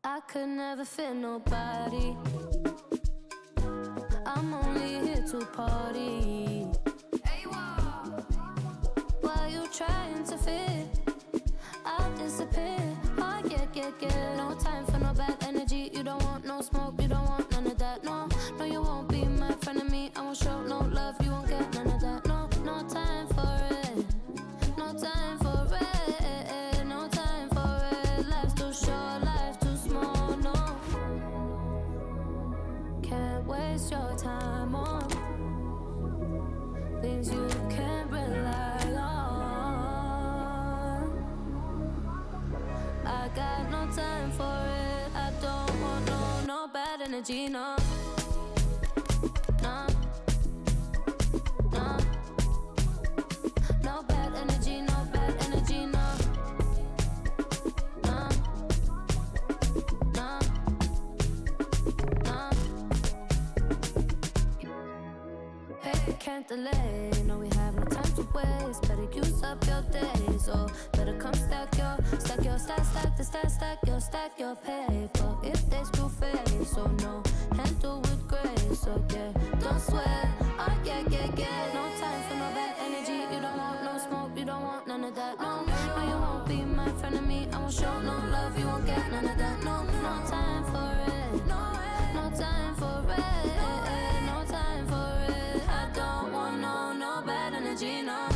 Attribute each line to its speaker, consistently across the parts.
Speaker 1: I could never fit nobody. I'm only here to party. While you trying to fit, I'll disappear. Oh yeah. No time for no bad energy. You don't want no smoke, you don't want none of that. No, no, you won't be my friend of me. I won't show no love, you won't get none of that. No, no time for it. No time for it. No time for it. Life's too short, life's too small. No, can't waste your time on things you can't rely on. I got no time for it. I don't want no bad energy, no. No, no. No bad energy, no bad energy, no. No, no, no. Hey, can't delay, no, we have no time to waste. Better use up your days, or better come stack your stack your paper. If they screw face, so no, handle with grace, so yeah, don't sweat, oh yeah. No time for no bad energy, you don't want no smoke, you don't want none of that, no, no, you won't be my friend of me, I won't show no love, you won't get none of that, no, no time for it, no time for it, no time for it, I don't want no bad energy, no.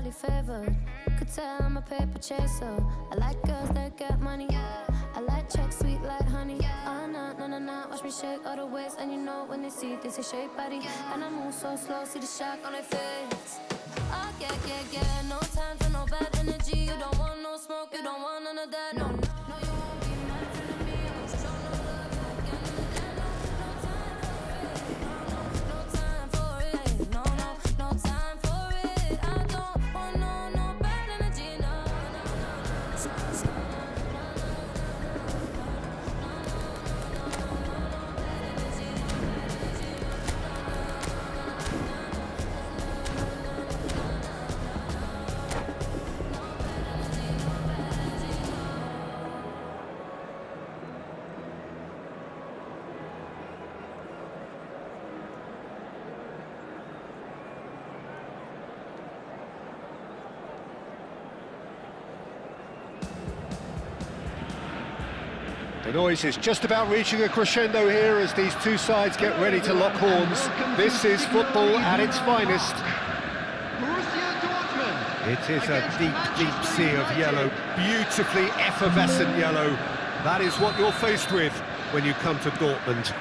Speaker 1: highly favored. Could tell I'm a paper chaser. I like girls that get money. I like checks sweet like honey. Oh, nah, nah, nah, nah. Watch me shake all the ways. And you know when they see this, they shake body. And I move so slow, see the shock on their face. Oh, yeah, yeah, yeah. No time for no bad energy. You don't want no smoke, you don't want none of that. No, no, no, you won't be mad feeling me. I won't show no love again and again. No time for it. No time for it. No time for it. I don't want no bad energy. No, no,
Speaker 2: The noise is just about reaching a crescendo here as these two sides get ready to lock horns. This is football at its finest. It is a deep, deep sea of yellow, beautifully effervescent yellow. That is what you're faced with when you come to Dortmund.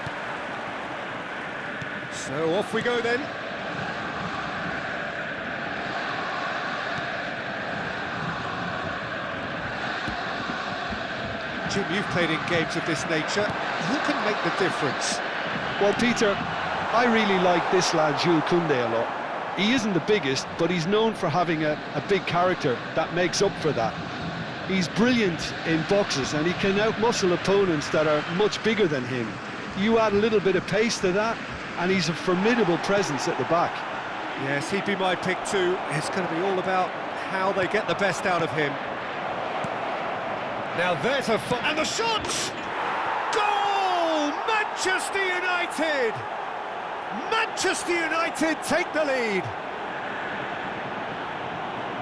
Speaker 2: So off we go then. Jim, you've played in games of this nature. Who can make the difference?
Speaker 3: Well, Peter, I really like this lad, Jules Koundé, a lot. He isn't the biggest, but he's known for having a big character that makes up for that. He's brilliant in boxes, and he can outmuscle opponents that are much bigger than him. You add a little bit of pace to that, and he's a formidable presence at the back.
Speaker 2: Yes, he'd be my pick too. It's going to be all about how they get the best out of him. Now there's a... and the shot! Goal! Manchester United! Manchester United take the lead.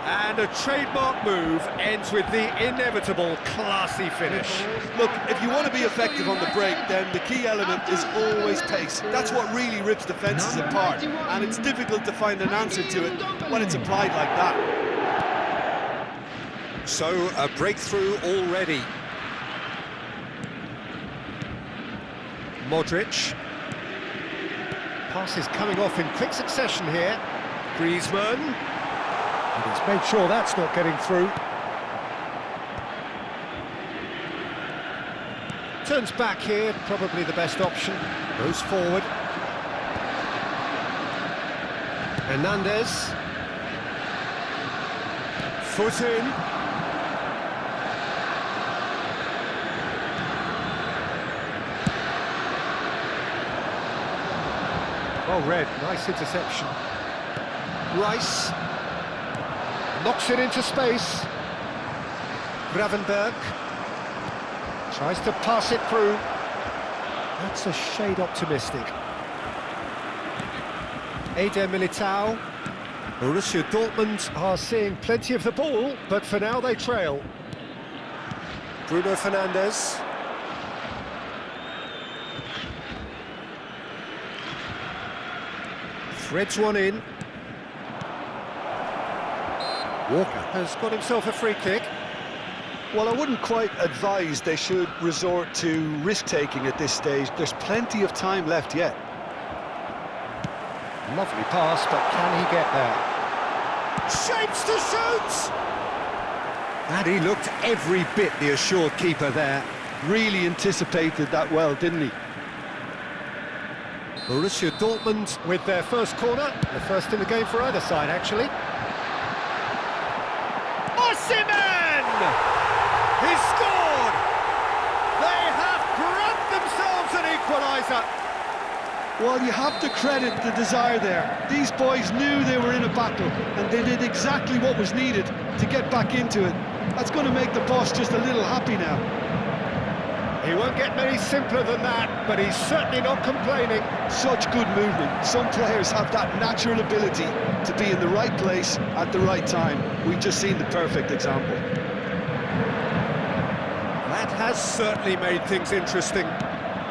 Speaker 2: And a trademark move ends with the inevitable classy finish.
Speaker 3: Look, if you want to be effective on the break, then the key element is always pace. That's what really rips defences apart, and it's difficult to find an answer to it when it's applied like that.
Speaker 2: So, a breakthrough already. Modric. Passes coming off in quick succession here. Griezmann. And he's made sure that's not getting through. Turns back here, probably the best option. Goes forward. Hernandez. Foot in. Well read, nice interception. Rice knocks it into space. Gravenberg tries to pass it through. That's a shade optimistic. Eder Militao. Borussia Dortmund are seeing plenty of the ball, but for now they trail. Bruno Fernandes. Threads one in. Walker has got himself a free kick.
Speaker 3: Well, I wouldn't quite advise they should resort to risk-taking at this stage. There's plenty of time left yet.
Speaker 2: Lovely pass, but can he get there? Shapes to shoot! And he looked every bit the assured keeper there.
Speaker 3: Really anticipated that well, didn't he?
Speaker 2: Borussia Dortmund with their first corner, the first in the game for either side, actually. Osimhen! He scored! They have grabbed themselves an equaliser.
Speaker 3: Well, you have to credit the desire there. These boys knew they were in a battle, and they did exactly what was needed to get back into it. That's going to make the boss just a little happy now.
Speaker 2: He won't get many simpler than that, but he's certainly not complaining.
Speaker 3: Such good movement. Some players have that natural ability to be in the right place at the right time. We've just seen the perfect example.
Speaker 2: That has certainly made things interesting.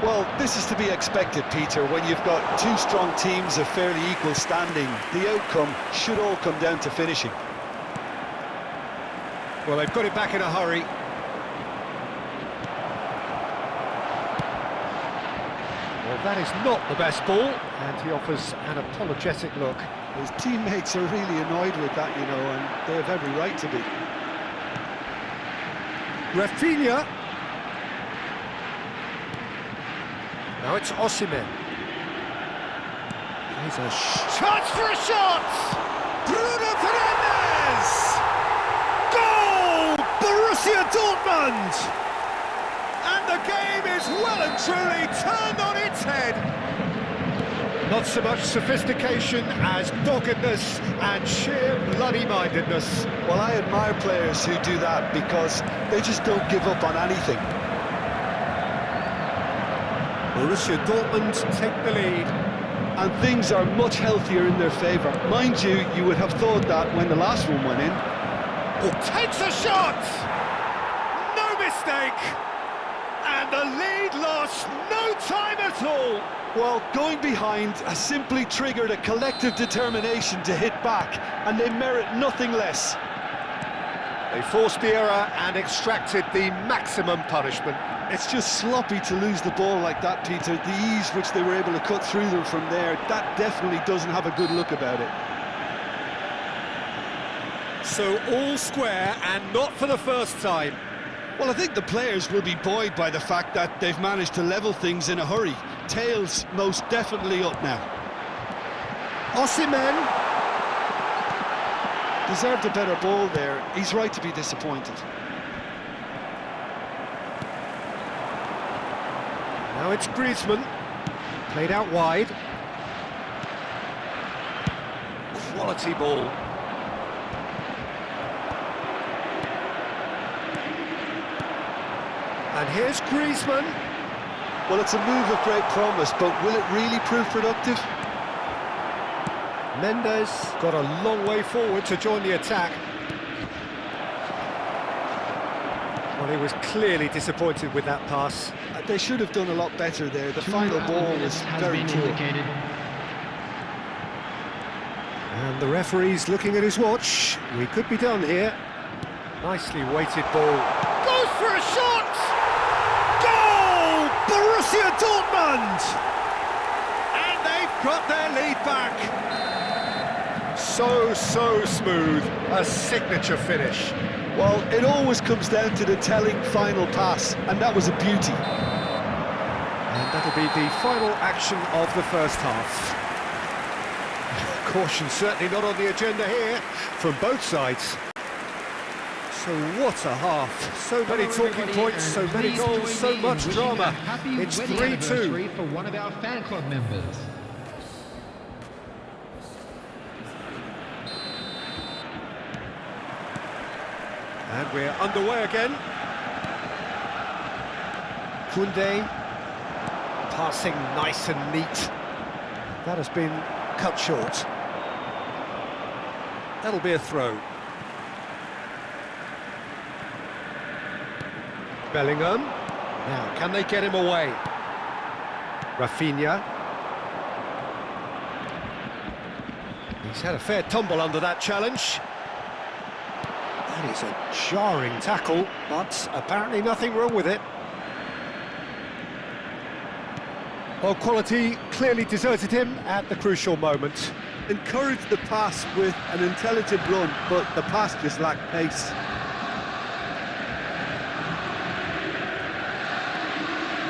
Speaker 3: Well, this is to be expected, Peter. When you've got two strong teams of fairly equal standing, the outcome should all come down to finishing.
Speaker 2: Well, they've got it back in a hurry. Well, that is not the best ball, and he offers an apologetic look.
Speaker 3: His teammates are really annoyed with that, you know, and they have every right to be.
Speaker 2: Rafinha. Now it's Osimhen. Here's a chance for a shot! Bruno Fernandes! Goal! Borussia Dortmund! And the game is well and truly turned on its head. Not so much sophistication as doggedness and sheer bloody-mindedness.
Speaker 3: Well, I admire players who do that because they just don't give up on anything.
Speaker 2: Borussia Dortmund take the lead.
Speaker 3: And things are much healthier in their favour. Mind you, you would have thought that when the last one went in.
Speaker 2: Oh, takes a shot! No mistake! And the lead lost no time at all.
Speaker 3: Well, going behind has simply triggered a collective determination to hit back, and they merit nothing less.
Speaker 2: They forced the error and extracted the maximum punishment.
Speaker 3: It's just sloppy to lose the ball like that, Peter. The ease which they were able to cut through them from there, that definitely doesn't have a good look about it.
Speaker 2: So all square, and not for the first time.
Speaker 3: Well, I think the players will be buoyed by the fact that they've managed to level things in a hurry. Tails most definitely up now.
Speaker 2: Osimhen
Speaker 3: deserved a better ball there. He's right to be disappointed.
Speaker 2: Now it's Griezmann, played out wide. Quality ball. And here's Griezmann.
Speaker 3: Well, it's a move of great promise, but will it really prove productive?
Speaker 2: Mendes got a long way forward to join the attack. Well, he was clearly disappointed with that pass.
Speaker 3: They should have done a lot better there. The final ball was very poor.
Speaker 2: And the referee's looking at his watch. We could be done here. Nicely weighted ball. Goes for a shot! Goal! Borussia Dortmund! And they've got their lead back. So smooth. A signature finish.
Speaker 3: Well, it always comes down to the telling final pass, and that was a beauty.
Speaker 2: And that'll be the final action of the first half. Caution certainly not on the agenda here from both sides. So what a half. So many talking points, so many goals, so much drama. It's 3-2.
Speaker 4: For one of our fan club members.
Speaker 2: And we're underway again. Koundé, passing nice and neat. That has been cut short. That'll be a throw. Bellingham. Now, can they get him away? Rafinha. He's had a fair tumble under that challenge. That is a jarring tackle, but apparently nothing wrong with it. Well, quality clearly deserted him at the crucial moment.
Speaker 3: Encouraged the pass with an intelligent run, but the pass just lacked pace.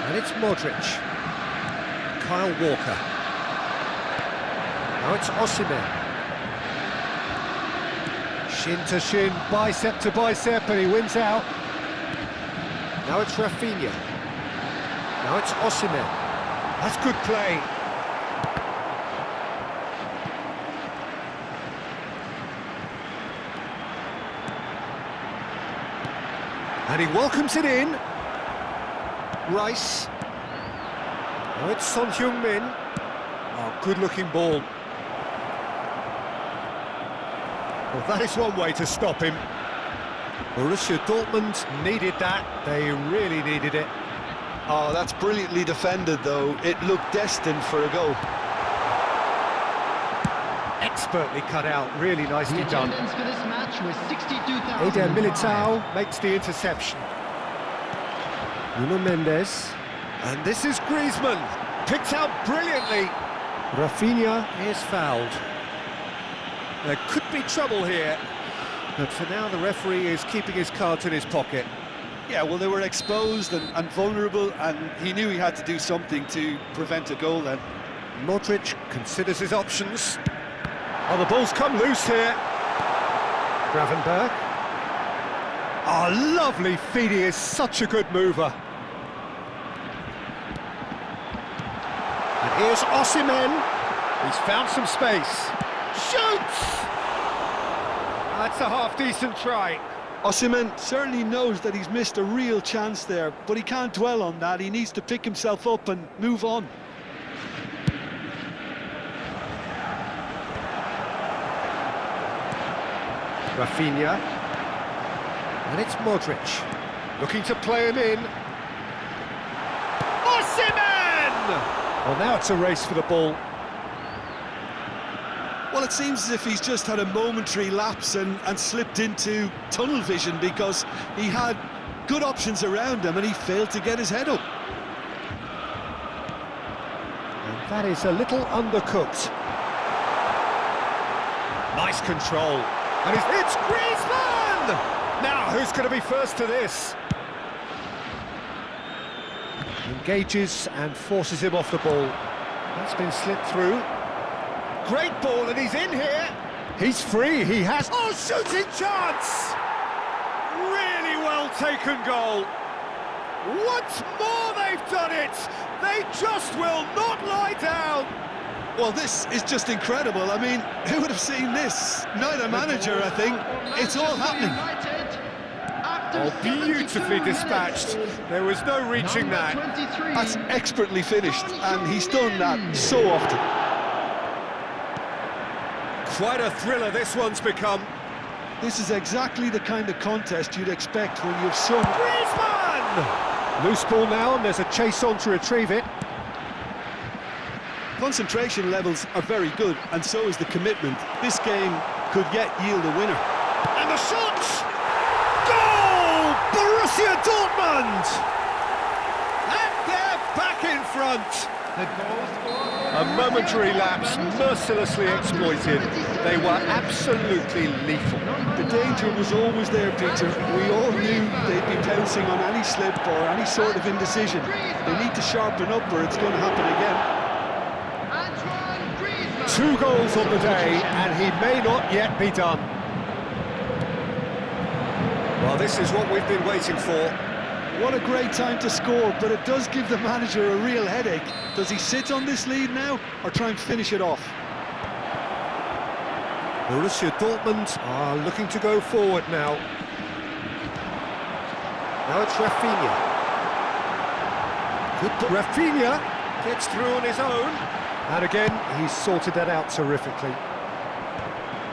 Speaker 2: And it's Modric. Kyle Walker. Now it's Osimhen. Shin to shin, bicep to bicep, and he wins out. Now it's Rafinha. Now it's Osimhen. That's good play. And he welcomes it in. Rice. Now it's Son Heung-min. Oh, good-looking ball. Well, that is one way to stop him. Borussia Dortmund needed that. They really needed it.
Speaker 3: Oh, that's brilliantly defended, though. It looked destined for a goal.
Speaker 2: Expertly cut out, really nicely
Speaker 4: The
Speaker 2: done.
Speaker 4: attendance for this match was 62,000.
Speaker 2: Eder Militao makes the interception. Nuno Mendes. And this is Griezmann. Picked out brilliantly. Rafinha is fouled. There could be trouble here. But for now, the referee is keeping his cards in his pocket.
Speaker 3: Yeah, well, they were exposed and vulnerable, and he knew he had to do something to prevent a goal then.
Speaker 2: Modric considers his options. Oh, the ball's come loose here. Gravenberg. Oh, lovely feed. He is such a good mover. And here's Osimhen. He's found some space. Shoots! That's a half-decent try.
Speaker 3: Osimhen certainly knows that he's missed a real chance there, but he can't dwell on that. He needs to pick himself up and move on.
Speaker 2: Rafinha. And it's Modric. Looking to play him in. Osimhen! Well, now it's a race for the ball.
Speaker 3: Well, it seems as if he's just had a momentary lapse and slipped into tunnel vision, because he had good options around him and he failed to get his head up.
Speaker 2: And that is a little undercooked. Nice control. And it's Griezmann! Now, who's going to be first to this? Engages and forces him off the ball. That's been slipped through. Great ball, and he's in here. He's free, he has... Oh, shooting chance! Really well taken goal. Once more they've done it. They just will not lie down.
Speaker 3: Well, this is just incredible. I mean, who would have seen this? Neither manager, I think. It's all happening.
Speaker 2: Oh, beautifully dispatched. There was no reaching that.
Speaker 3: That's expertly finished, and he's done that so often.
Speaker 2: Quite a thriller this one's become.
Speaker 3: This is exactly the kind of contest you'd expect when you've some...
Speaker 2: Griezmann! Loose ball now, and there's a chase on to retrieve it.
Speaker 3: Concentration levels are very good, and so is the commitment. This game could yet yield a winner.
Speaker 2: And the shot! Goal! Borussia Dortmund! And they're back in front. A momentary lapse, mercilessly exploited. They were absolutely lethal.
Speaker 3: The danger was always there, Peter. We all knew they'd be pouncing on any slip or any sort of indecision. They need to sharpen up or it's going to happen again.
Speaker 2: 2 goals on the day, and he may not yet be done. Well, this is what we've been waiting for.
Speaker 3: What a great time to score, but it does give the manager a real headache. Does he sit on this lead now, or try and finish it off?
Speaker 2: Borussia Dortmund are looking to go forward now. Now it's Rafinha. Good, Rafinha gets through on his own. And again, he's sorted that out terrifically.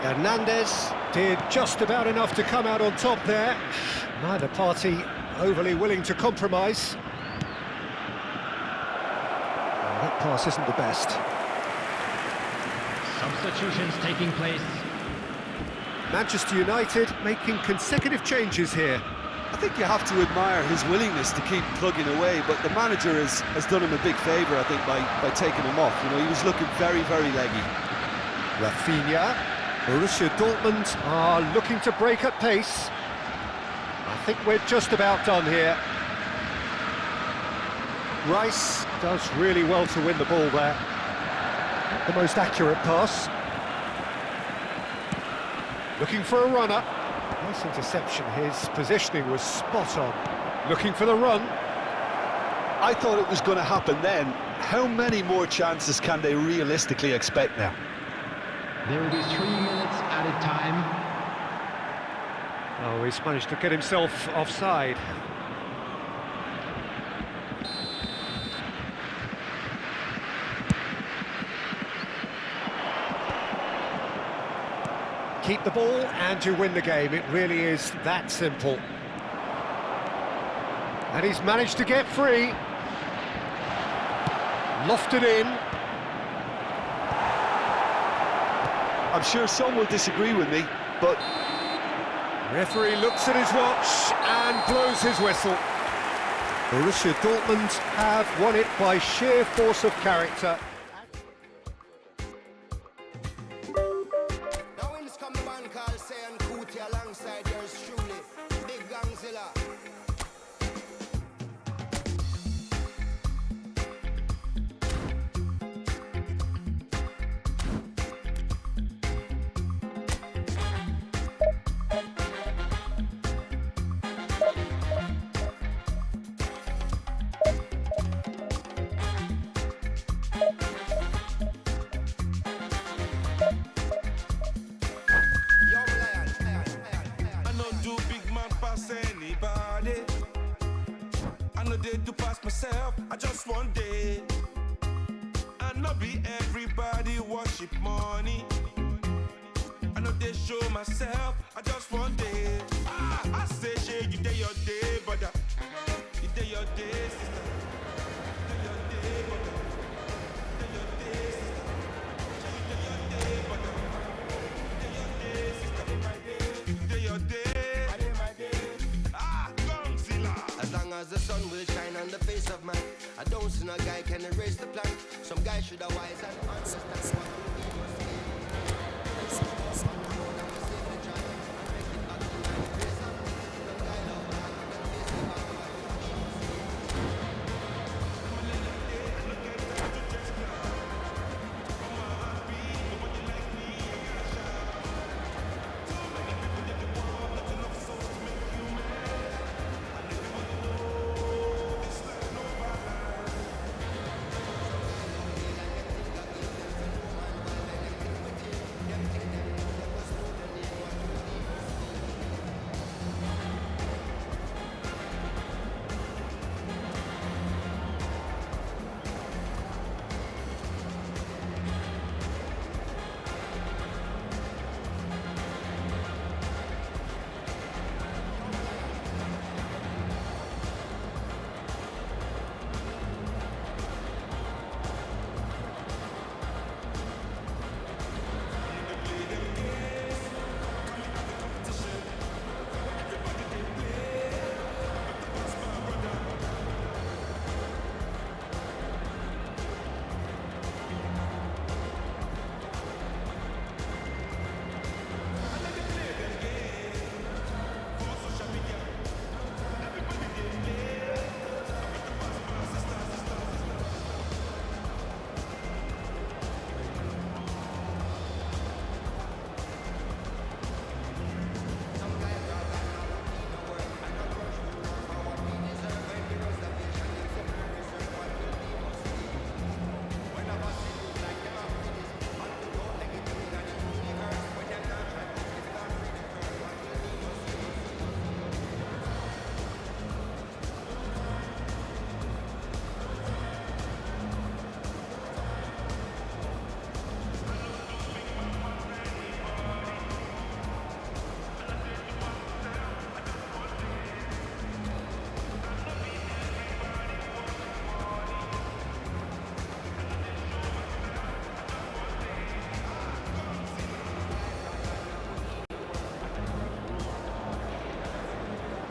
Speaker 2: Hernandez did just about enough to come out on top there. Neither party overly willing to compromise. Well, that pass isn't the best.
Speaker 4: Substitutions taking place.
Speaker 2: Manchester United making consecutive changes here.
Speaker 3: I think you have to admire his willingness to keep plugging away, but the manager has done him a big favour, I think, by taking him off. You know, he was looking very, very leggy.
Speaker 2: Rafinha. Borussia Dortmund are looking to break at pace. I think we're just about done here. Rice does really well to win the ball there. Not the most accurate pass. Looking for a runner. Nice interception. His positioning was spot on. Looking for the run.
Speaker 3: I thought it was going to happen then. How many more chances can they realistically expect now?
Speaker 4: There will be 3 minutes added time.
Speaker 2: Oh, he's managed to get himself offside. Keep the ball and you win the game. It really is that simple. And he's managed to get free. Lofted in.
Speaker 3: I'm sure some will disagree with me, but...
Speaker 2: Referee looks at his watch and blows his whistle. Borussia Dortmund have won it by sheer force of character.
Speaker 5: Now in this come the man called Say and Cootie alongside yours truly, Big Gangzilla.
Speaker 6: Myself, I just want day. I not be everybody worship money. I know they show myself, I just want day. I say, shey, you day your day, brother. You day your day, sister. You day your day, brother. You day your day, sister. You day your day, brother. You day your day, sister. You day your day. I day my day. Gongzilla.
Speaker 5: As long as the sun will shine on the face of man, I don't see no guy can erase the plan. Some guy should have wise and understand what we must be.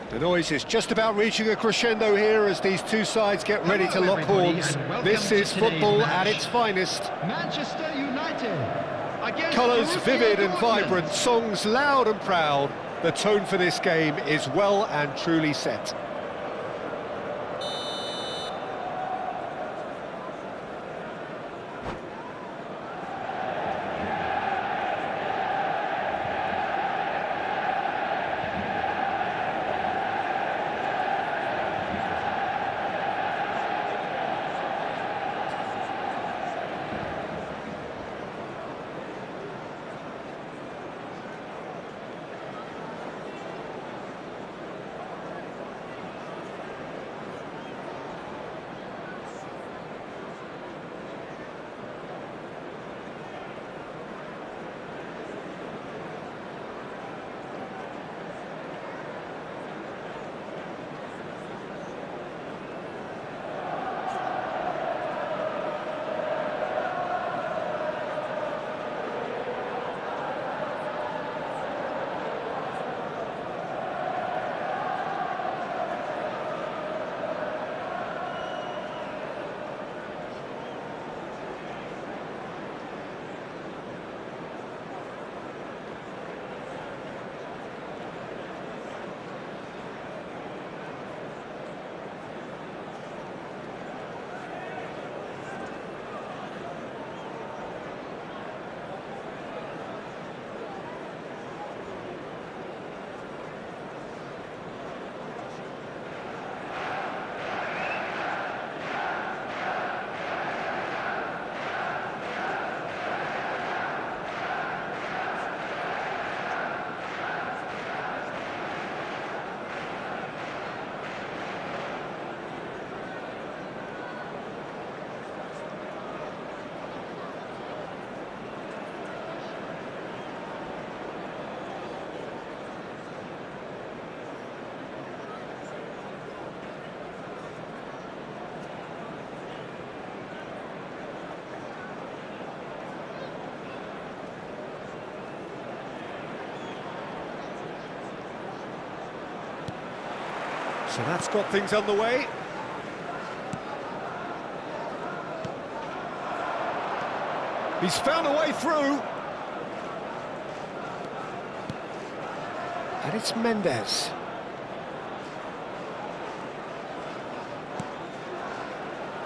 Speaker 2: The noise is just about reaching a crescendo here as these two sides get ready to lock horns. This is football at its finest.
Speaker 4: Manchester United against
Speaker 2: Colours
Speaker 4: Borussia
Speaker 2: vivid and
Speaker 4: Dortmund.
Speaker 2: vibrant, songs loud and proud. The tone for this game is well and truly set. So that's got things underway. He's found a way through. And it's Mendes.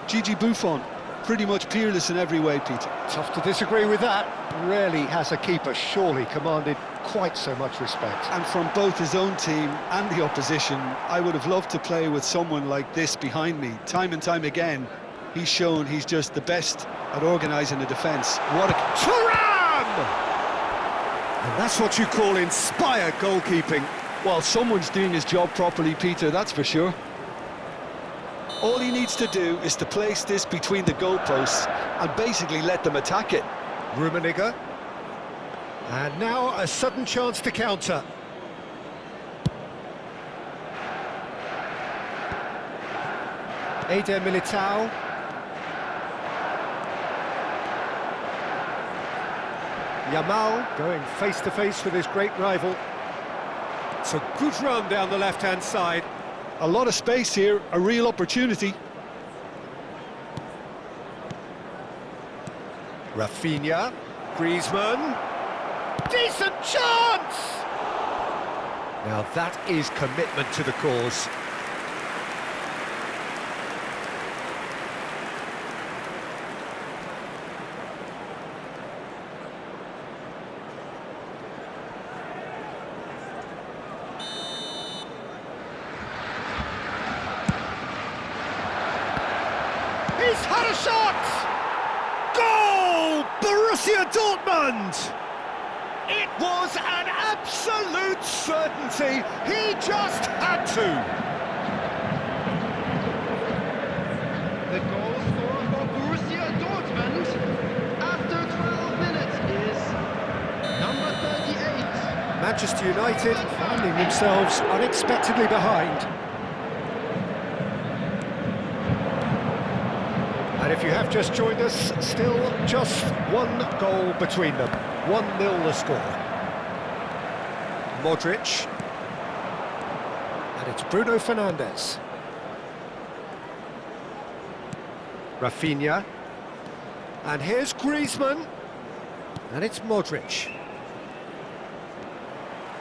Speaker 3: Gigi Buffon, pretty much peerless in every way, Peter.
Speaker 2: Tough to disagree with that. Rarely has a keeper surely commanded quite so much respect.
Speaker 3: And from both his own team and the opposition, I would have loved to play with someone like this behind me. Time and time again, he's shown he's just the best at organising a defence. What a...
Speaker 2: Thuram! And that's what you call inspired goalkeeping.
Speaker 3: Well, someone's doing his job properly, Peter, that's for sure. All he needs to do is to place this between the goalposts and basically let them attack it.
Speaker 2: Rummenigge. And now a sudden chance to counter. Eder Militao. Yamal going face-to-face with his great rival. It's a good run down the left-hand side.
Speaker 3: A lot of space here, a real opportunity.
Speaker 2: Rafinha, Griezmann, decent chance! Now that is commitment to the cause. He's had a shot! Goal! Borussia Dortmund! It was an absolute certainty. He just had to.
Speaker 4: The goal scorer for Borussia Dortmund after 12 minutes is number 38.
Speaker 2: Manchester United finding themselves unexpectedly behind. And if you have just joined us, still just one goal between them. 1-0 the score. Modric. And it's Bruno Fernandes. Rafinha. And here's Griezmann. And it's Modric.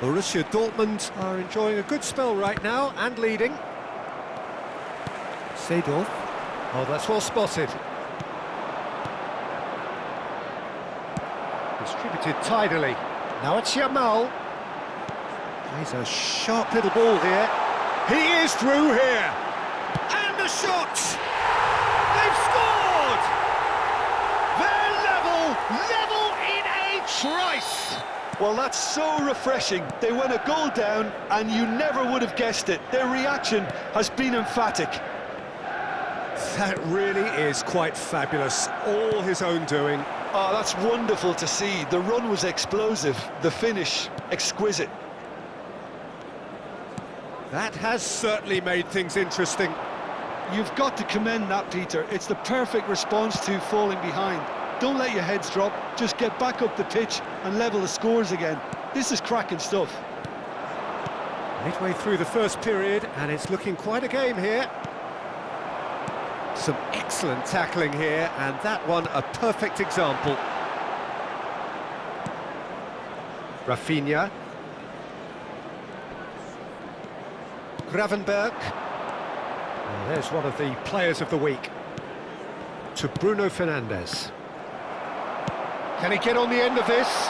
Speaker 2: Borussia Dortmund are enjoying a good spell right now and leading. Seedorf. Oh, that's well spotted. Distributed tidily. Now it's Yamal. Plays a sharp little ball here. He is through here. And the shot! They've scored! They're level in a trice!
Speaker 3: Well, that's so refreshing. They went a goal down and you never would have guessed it. Their reaction has been emphatic.
Speaker 2: That really is quite fabulous. All his own doing.
Speaker 3: Oh, that's wonderful to see. The run was explosive, the finish exquisite.
Speaker 2: That has certainly made things interesting.
Speaker 3: You've got to commend that, Peter. It's the perfect response to falling behind. Don't let your heads drop, just get back up the pitch and level the scores again. This is cracking stuff.
Speaker 2: Midway through the first period, and it's looking quite a game here. Some excellent tackling here, and that one a perfect example. Rafinha. Gravenberg. And there's one of the players of the week. To Bruno Fernandes. Can he get on the end of this?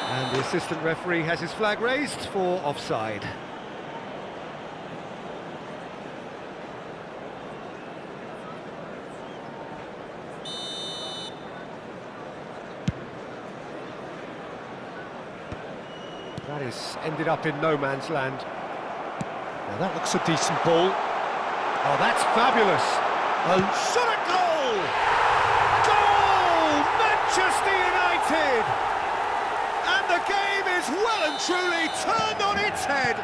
Speaker 2: And the assistant referee has his flag raised for offside. That is ended up in no man's land. Now that looks a decent ball. Oh, that's fabulous. A shot at goal! Goal! Manchester United! And the game is well and truly turned on its head.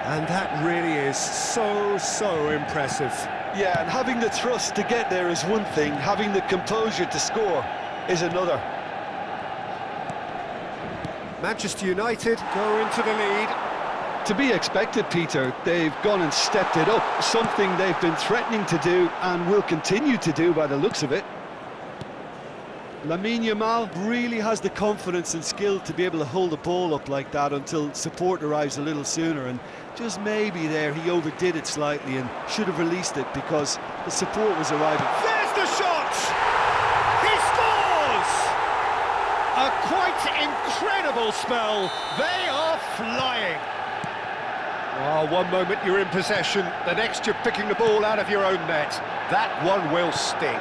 Speaker 2: And that really is so impressive.
Speaker 3: Yeah, and having the thrust to get there is one thing, having the composure to score is another.
Speaker 2: Manchester United go into the lead.
Speaker 3: To be expected, Peter. They've gone and stepped it up, something they've been threatening to do and will continue to do by the looks of it. Lamine Yamal really has the confidence and skill to be able to hold the ball up like that until support arrives a little sooner, and just maybe there he overdid it slightly and should have released it because the support was arriving.
Speaker 2: There's the shot! He scores! A quite incredible spell. They are flying. Oh, one moment you're in possession, the next you're picking the ball out of your own net. That one will sting.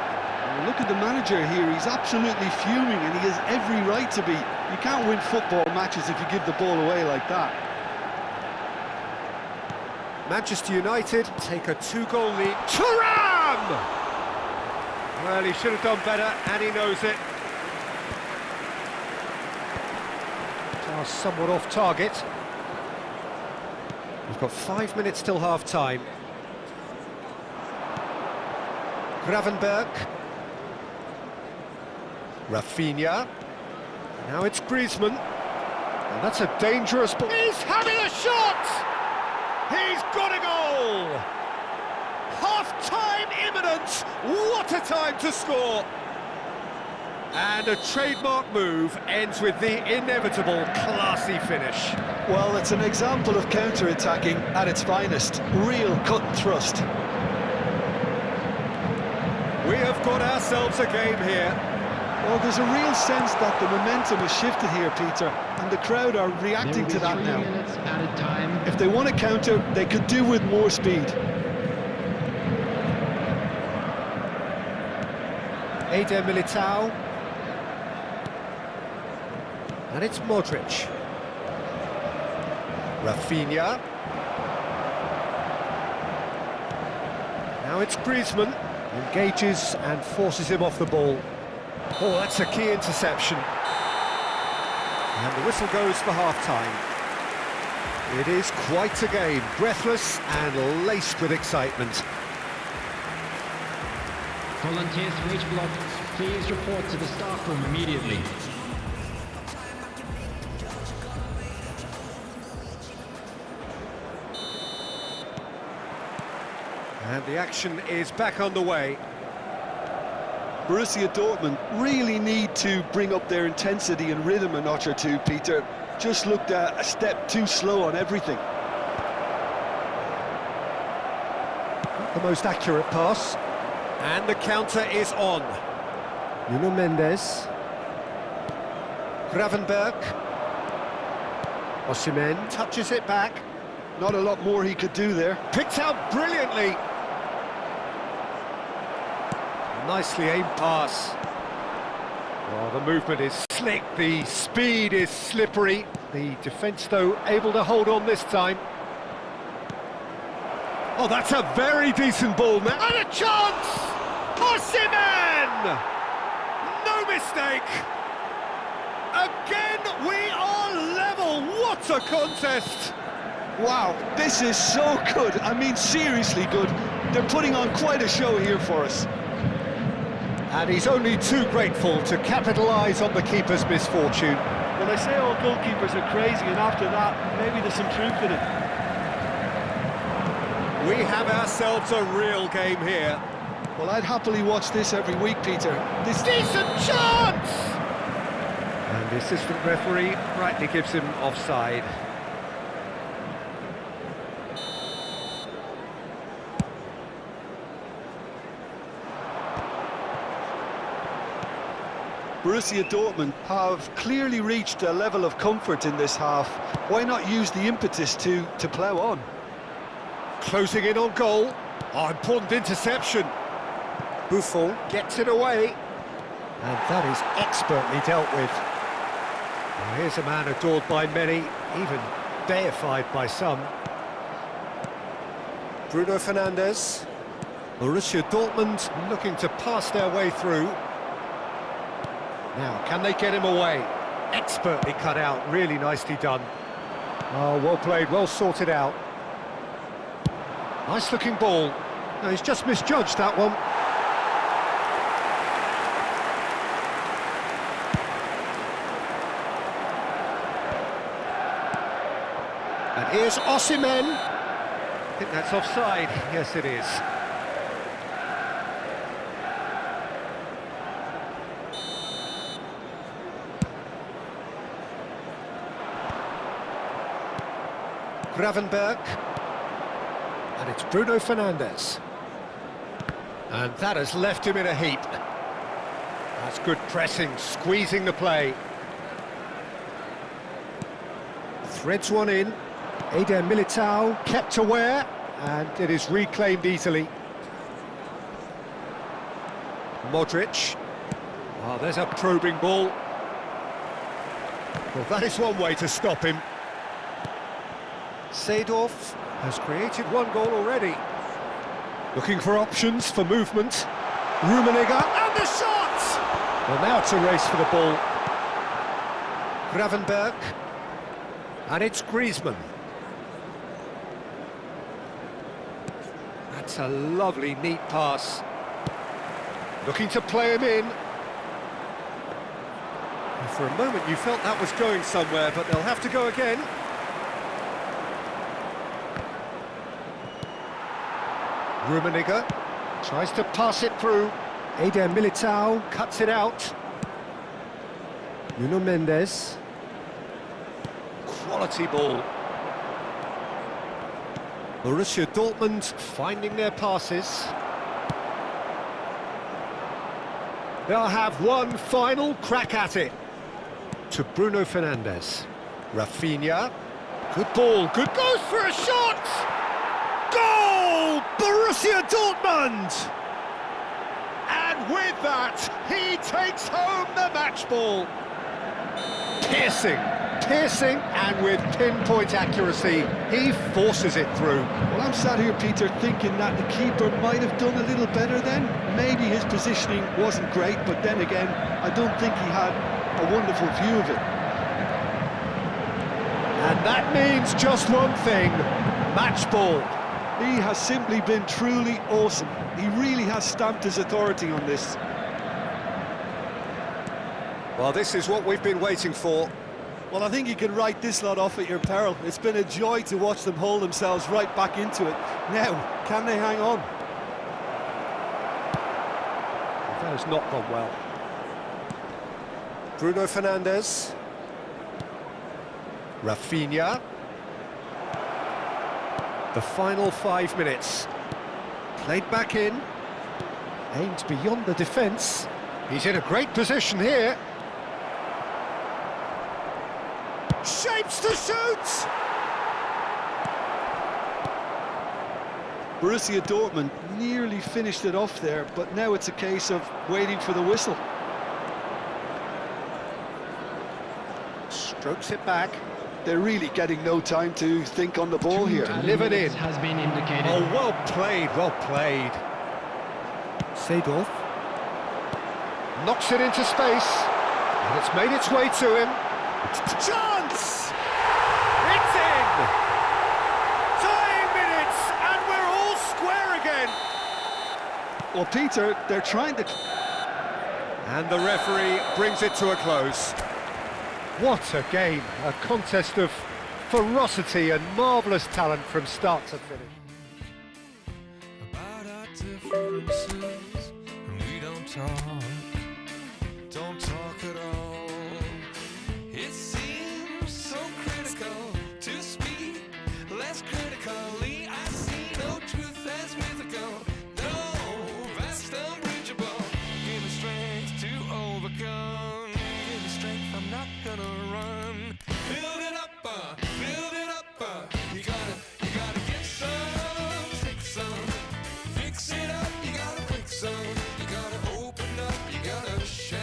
Speaker 3: Look at the manager here, he's absolutely fuming and he has every right to be. You can't win football matches if you give the ball away like that.
Speaker 2: Manchester United take a 2-goal lead. Thuram! Well, he should have done better, and he knows it. Are somewhat off target. We've got 5 minutes till half-time. Gravenberg. Rafinha. Now it's Griezmann. And that's a dangerous ball. He's having a shot! He's got a goal! Half-time imminent! What a time to score! And a trademark move ends with the inevitable classy finish.
Speaker 3: Well, it's an example of counter-attacking at its finest. Real cut and thrust.
Speaker 2: We have got ourselves a game here.
Speaker 3: Well, there's a real sense that the momentum has shifted here, Peter, and the crowd are reacting to that now.
Speaker 4: 3 minutes added time.
Speaker 3: If they want to counter, they could do with more speed.
Speaker 2: Eder Militao. And it's Modric. Rafinha. Now it's Griezmann. Engages and forces him off the ball. Oh, that's a key interception. And the whistle goes for half-time. It is quite a game, breathless and laced with excitement.
Speaker 4: Volunteers for each block, please report to the staff room immediately.
Speaker 2: And the action is back underway.
Speaker 3: Borussia Dortmund really need to bring up their intensity and rhythm a notch or two, Peter. Just looked a step too slow on everything.
Speaker 2: Not the most accurate pass. And the counter is on. Nuno Mendes. Gravenberg. Osimhen touches it back.
Speaker 3: Not a lot more he could do there.
Speaker 2: Picked out brilliantly. Nicely aimed pass. Oh, the movement is slick, the speed is slippery. The defence, though, able to hold on this time. Oh, that's a very decent ball now. And a chance! Osimhen! No mistake! Again, we are level. What a contest!
Speaker 3: Wow, this is so good. I mean, seriously good. They're putting on quite a show here for us.
Speaker 2: And he's only too grateful to capitalise on the keeper's misfortune.
Speaker 3: Well, they say all goalkeepers are crazy, and after that, maybe there's some truth in it.
Speaker 2: We have ourselves a real game here.
Speaker 3: Well, I'd happily watch this every week, Peter. This
Speaker 2: Decent chance! And the assistant referee rightly gives him offside.
Speaker 3: Borussia Dortmund have clearly reached a level of comfort in this half. Why not use the impetus to plough on?
Speaker 2: Closing in on goal. Oh, important interception. Buffon gets it away. And that is expertly dealt with. Well, here's a man adored by many, even deified by some. Bruno Fernandes. Borussia Dortmund looking to pass their way through. Now, can they get him away? Expertly cut out, really nicely done. Oh, well played, well sorted out. Nice looking ball. No, he's just misjudged that one. And here's Osimhen. I think that's offside. Yes, it is. Gravenberg. And it's Bruno Fernandes. And that has left him in a heap. That's good pressing, squeezing the play. Threads one in. Eder Militao kept aware, and it is reclaimed easily. Modric. Oh, there's a probing ball. Well, that is one way to stop him. Seedorf has created one goal already. Looking for options for movement. Rummenigge, and the shot! Well, now it's a race for the ball. Gravenberg. And it's Griezmann. That's a lovely, neat pass. Looking to play him in. And for a moment you felt that was going somewhere, but they'll have to go again. Rummenigge tries to pass it through. Eder Militao cuts it out. Nuno Mendes. Quality ball. Borussia Dortmund finding their passes. They'll have one final crack at it. To Bruno Fernandes. Rafinha. Good ball, good goes for a shot! Goal! Borussia Dortmund! And with that, he takes home the match ball. Piercing, and with pinpoint accuracy, he forces it through.
Speaker 3: Well, I'm sat here, Peter, thinking that the keeper might have done a little better then. Maybe his positioning wasn't great, but then again, I don't think he had a wonderful view of it.
Speaker 2: And that means just one thing, match ball.
Speaker 3: He has simply been truly awesome. He really has stamped his authority on this.
Speaker 2: Well, this is what we've been waiting for.
Speaker 3: Well, I think you can write this lot off at your peril. It's been a joy to watch them hold themselves right back into it. Now, can they hang on?
Speaker 2: That has not gone well. Bruno Fernandes. Rafinha. The final 5 minutes. Played back in. Aimed beyond the defence. He's in a great position here. Shapes to shoot!
Speaker 3: Borussia Dortmund nearly finished it off there, but now it's a case of waiting for the whistle.
Speaker 2: Strokes it back.
Speaker 3: They're really getting no time to think on the ball here.
Speaker 2: Live it in.
Speaker 4: Has been indicated.
Speaker 2: Oh, well played, well played. Seedorf knocks it into space, and it's made its way to him. Chance! It's in! Tying minutes, and we're all square again.
Speaker 3: Well, Peter, they're trying to...
Speaker 2: And the referee brings it to a close. What a game, a contest of ferocity and marvellous talent from start to finish.
Speaker 6: About our differences, and we don't talk at all. It seems so critical to speak less critically. I see no truth as mythical, no vast unbridgeable. Give me strength to overcome. Give me strength, I'm not gonna run. Build it up. You gotta get some, take some, fix it up. You gotta break some. You gotta open up. You gotta share.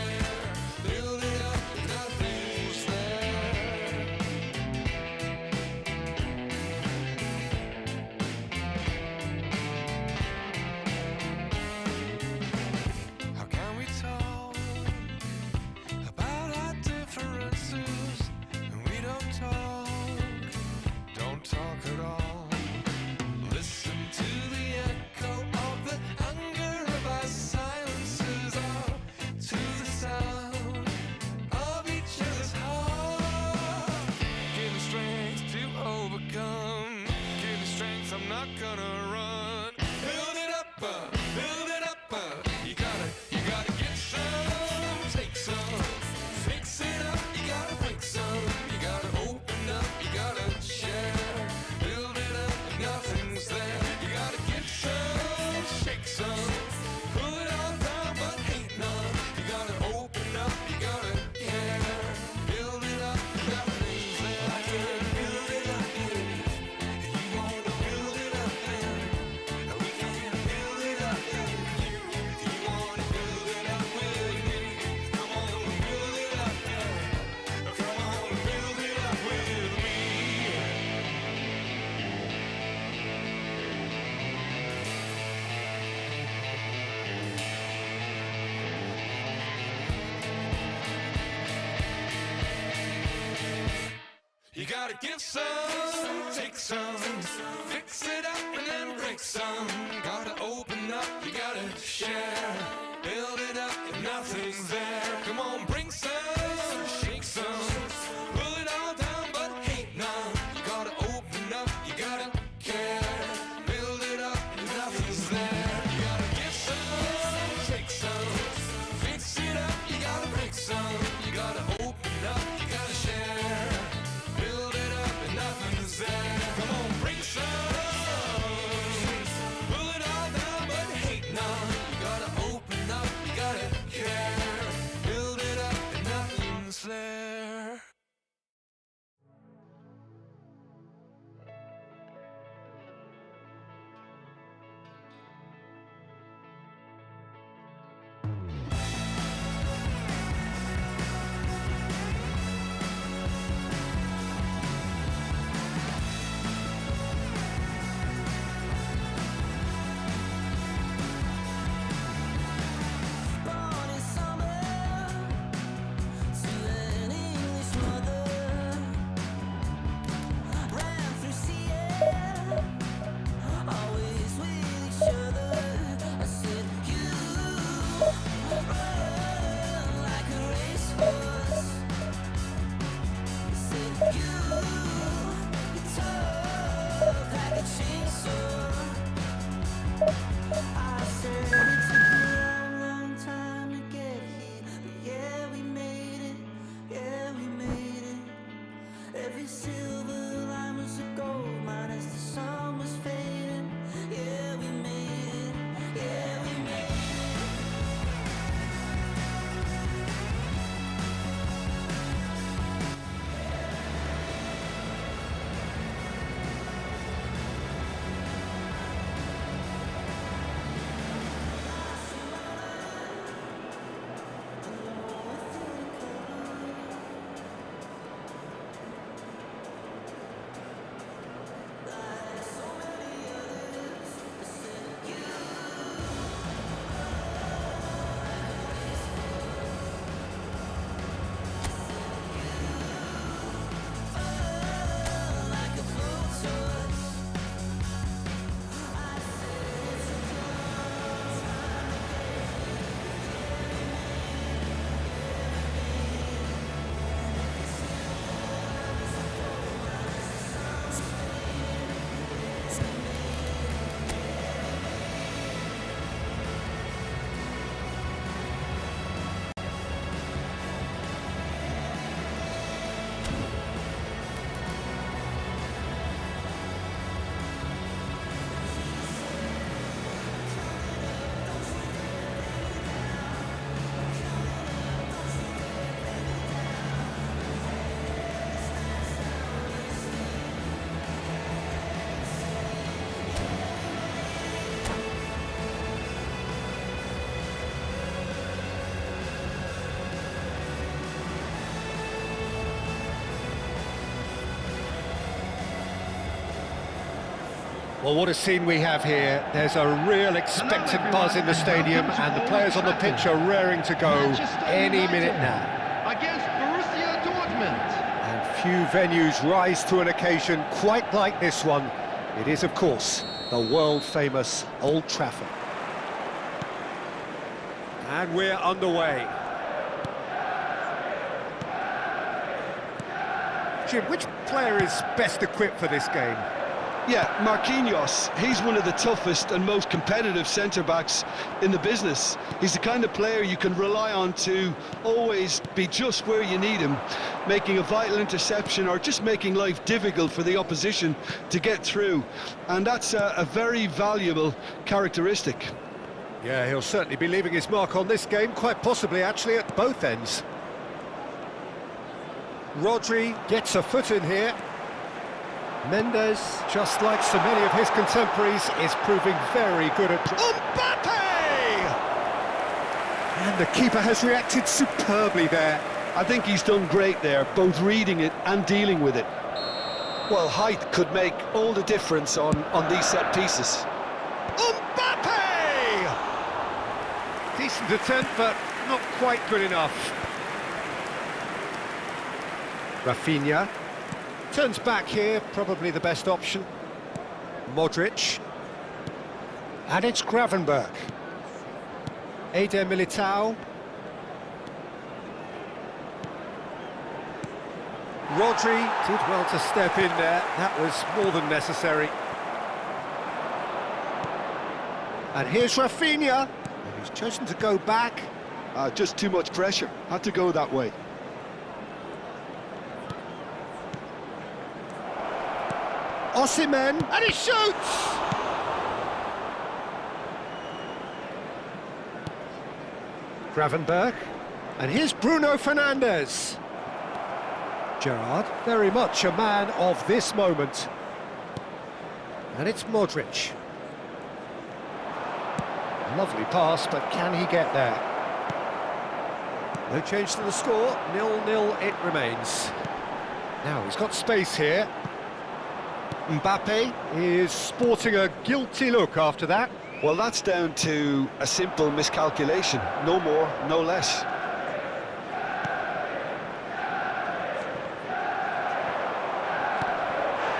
Speaker 6: gotta give some, take some, fix it up and then break some. Gotta open up, you gotta share, build it up if nothing's there. Come on, bring some, shake some, pull it all down but hate none. You gotta open up, you gotta care, build it up if nothing's there. You gotta give some, take some, fix it up, you gotta break some. You gotta open up, you gotta share, build it up and nothing's there. Come on, bring some, pull it all down but hate none. You gotta open up, you gotta care, build it up and nothing's there.
Speaker 1: Born in summer to an English mother, ran through Seattle, always with each other. I said, you run like a racehorse. I said, you talk like a chainsaw. I said it took a long, long time to get here, but yeah, we made it, yeah, we made it. Every silver line was a gold mine as the sun was fading. Yeah, we made it, yeah, we made it. Like a blowtorch. I said it took a long time to get
Speaker 2: Well, what a scene we have here. There's a real expectant buzz in the stadium, and the players on the pitch are raring to go any minute now.
Speaker 7: Against Borussia Dortmund.
Speaker 2: And few venues rise to an occasion quite like this one. It is, of course, the world-famous Old Trafford. And we're underway. Jim, which player is best equipped for this game?
Speaker 3: Yeah, Marquinhos, he's one of the toughest and most competitive centre-backs in the business. He's the kind of player you can rely on to always be just where you need him, making a vital interception or just making life difficult for the opposition to get through. And that's a very valuable characteristic.
Speaker 2: Yeah, he'll certainly be leaving his mark on this game, quite possibly actually at both ends. Rodri gets a foot in here. Mendes, just like so many of his contemporaries, is proving very good at... Mbappe! And the keeper has reacted superbly there.
Speaker 3: I think he's done great there, both reading it and dealing with it. Well, height could make all the difference on these set pieces.
Speaker 2: Mbappe! Decent attempt, but not quite good enough. Rafinha Turns back here, probably the best option. Modric. And it's Gravenberch. Eder Militao. Rodri did well to step in there. That was more than necessary. And here's Rafinha. He's chosen to go back.
Speaker 3: Just too much pressure. Had to go that way.
Speaker 2: Osimhen, and he shoots! Gravenberch, and here's Bruno Fernandes. Gerrard, very much a man of this moment. And it's Modric. Lovely pass, but can he get there? No change to the score, 0-0 it remains. Now he's got space here. Mbappe is sporting a guilty look after that.
Speaker 3: Well, that's down to a simple miscalculation. No more, no less.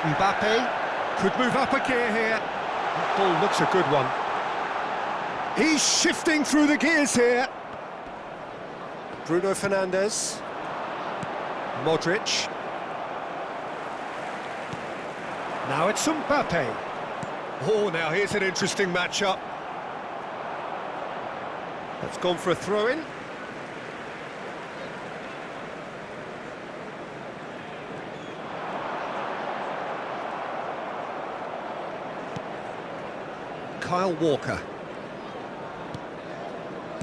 Speaker 2: Mbappe could move up a gear here. That ball looks a good one. He's shifting through the gears here. Bruno Fernandes. Modric. Now it's Mbappe. Oh, now here's an interesting matchup. That's gone for a throw-in. Kyle Walker.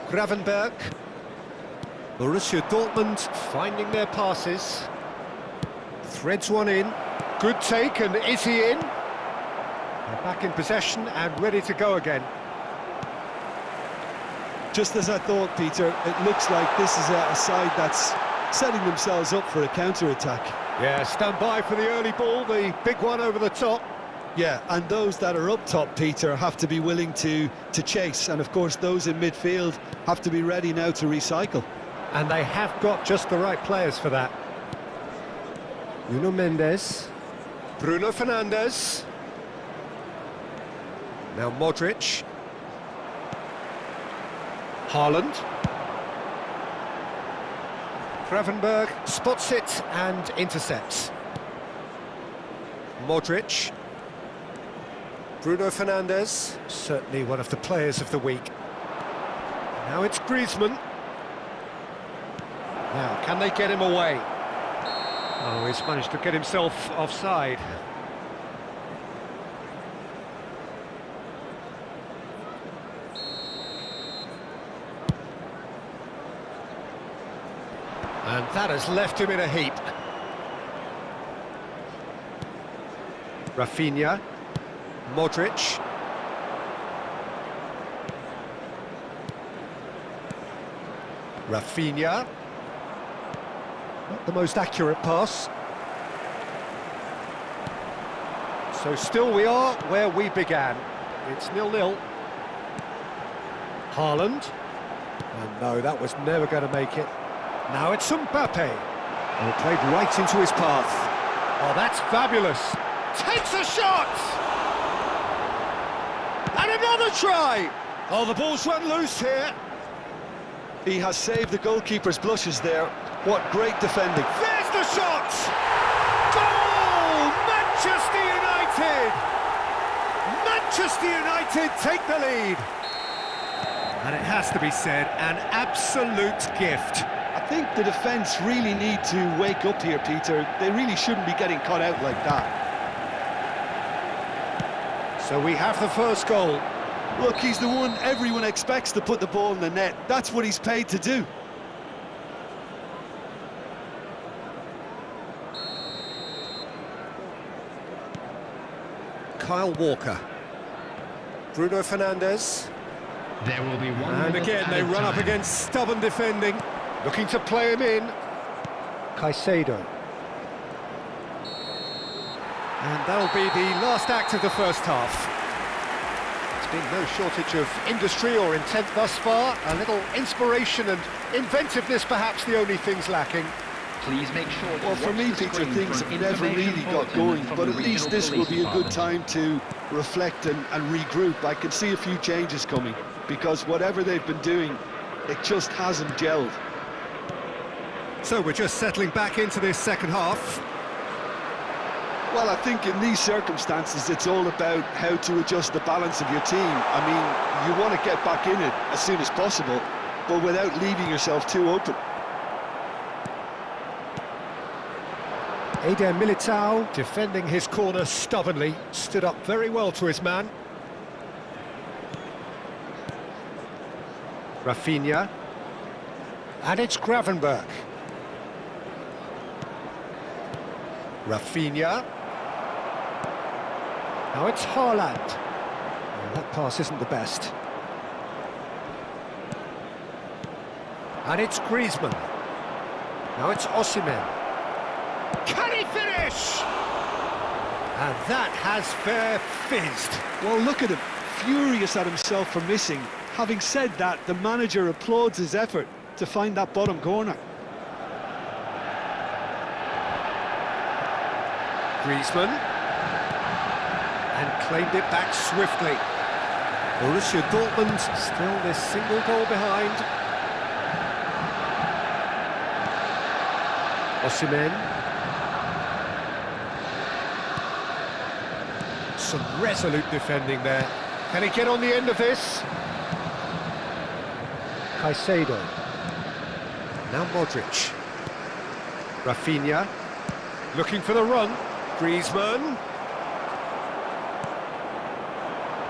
Speaker 2: Gravenberch. Borussia Dortmund finding their passes. Threads one in. Good take, and is he in? They're back in possession and ready to go again.
Speaker 3: Just as I thought, Peter, it looks like this is a side that's setting themselves up for a counter-attack.
Speaker 2: Yeah, stand by for the early ball, the big one over the top.
Speaker 3: Yeah, and those that are up top, Peter, have to be willing to chase. And, of course, those in midfield have to be ready now to recycle.
Speaker 2: And they have got just the right players for that. Nuno Mendes. Bruno Fernandes. Now Modric. Haaland. Gravenberch spots it and intercepts. Modric. Bruno Fernandes, certainly one of the players of the week. Now it's Griezmann. Now, can they get him away? Oh, he's managed to get himself offside. And that has left him in a heap. Rafinha. Modric. Rafinha. Not the most accurate pass. So still we are where we began. It's 0-0. Haaland. And no, that was never going to make it. Now it's Mbappe. Oh, played right into his path. Oh, that's fabulous. Takes a shot! And another try! Oh, the ball's run loose here.
Speaker 3: He has saved the goalkeeper's blushes there. What great defending.
Speaker 2: There's the shot! Goal! Manchester United! Manchester United take the lead. And it has to be said, an absolute gift.
Speaker 3: I think the defence really need to wake up here, Peter. They really shouldn't be getting caught out like that.
Speaker 2: So we have the first goal.
Speaker 3: Look, he's the one everyone expects to put the ball in the net. That's what he's paid to do.
Speaker 2: Kyle Walker. Bruno Fernandes.
Speaker 4: There will be one.
Speaker 2: And again, they run up against stubborn defending. Looking to play him in. Caicedo. And that'll be the last act of the first half. There's been no shortage of industry or intent thus far. A little inspiration and inventiveness, perhaps the only things lacking.
Speaker 4: Please make sure to
Speaker 3: Well, for
Speaker 4: watch
Speaker 3: me,
Speaker 4: the
Speaker 3: Peter,
Speaker 4: screen
Speaker 3: things
Speaker 4: for an
Speaker 3: never really
Speaker 4: information
Speaker 3: got
Speaker 4: bulletin
Speaker 3: going,
Speaker 4: from
Speaker 3: but
Speaker 4: the
Speaker 3: at least
Speaker 4: regional
Speaker 3: this will
Speaker 4: police
Speaker 3: be a good
Speaker 4: department.
Speaker 3: time to reflect and regroup. I can see a few changes coming, because whatever they've been doing, it just hasn't gelled.
Speaker 2: So we're just settling back into this second half.
Speaker 3: Well, I think in these circumstances, it's all about how to adjust the balance of your team. I mean, you want to get back in it as soon as possible, but without leaving yourself too open.
Speaker 2: Eder Militao defending his corner stubbornly, stood up very well to his man. Rafinha. And it's Gravenberch. Rafinha. Now it's Haaland. Well, that pass isn't the best. And it's Griezmann. Now it's Osimhen. Can he finish? And that has fair fizzed.
Speaker 3: Well, look at him, furious at himself for missing. Having said that, the manager applauds his effort to find that bottom corner.
Speaker 2: Griezmann. And claimed it back swiftly. Borussia Dortmund still this single goal behind. Osimhen. Some resolute defending there. Can he get on the end of this? Caicedo. Now Modric. Rafinha. Looking for the run. Griezmann.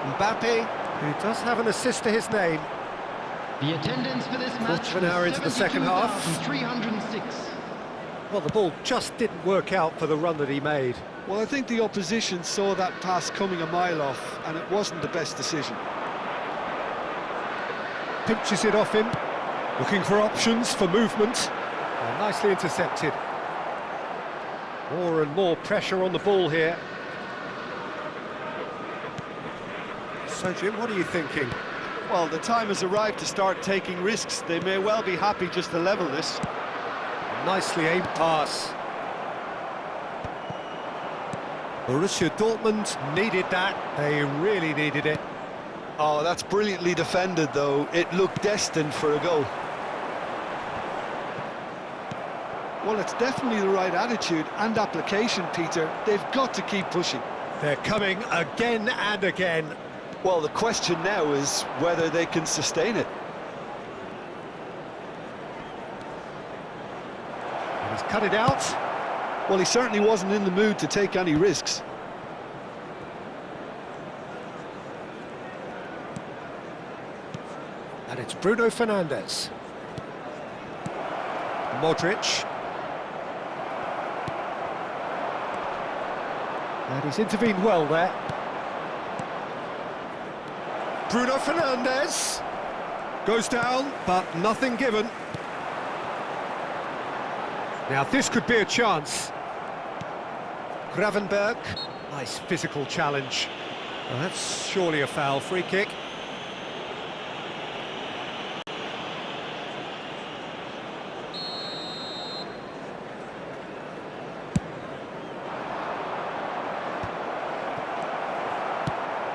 Speaker 2: Mbappe, who does have an assist to his name.
Speaker 4: The attendance for this match
Speaker 2: Quarter of an hour into the second half.
Speaker 4: 306.
Speaker 2: Well, the ball just didn't work out for the run that he made.
Speaker 3: Well, I think the opposition saw that pass coming a mile off, and it wasn't the best decision.
Speaker 2: Pinches it off him, looking for options for movement. Oh, nicely intercepted. More and more pressure on the ball here. So, Jim, what are you thinking?
Speaker 3: Well, the time has arrived to start taking risks. They may well be happy just to level this.
Speaker 2: Nicely aimed pass. Borussia Dortmund needed that. They really needed it.
Speaker 3: Oh, that's brilliantly defended, though. It looked destined for a goal. Well, it's definitely the right attitude and application, Peter. They've got to keep pushing.
Speaker 2: They're coming again and again.
Speaker 3: Well, the question now is whether they can sustain it.
Speaker 2: And he's cut it out.
Speaker 3: Well, he certainly wasn't in the mood to take any risks.
Speaker 2: And it's Bruno Fernandes. Modric. And he's intervened well there. Bruno Fernandes. Goes down, but nothing given. Now this could be a chance. Gravenberch. Nice physical challenge. Well, that's surely a foul. Free kick.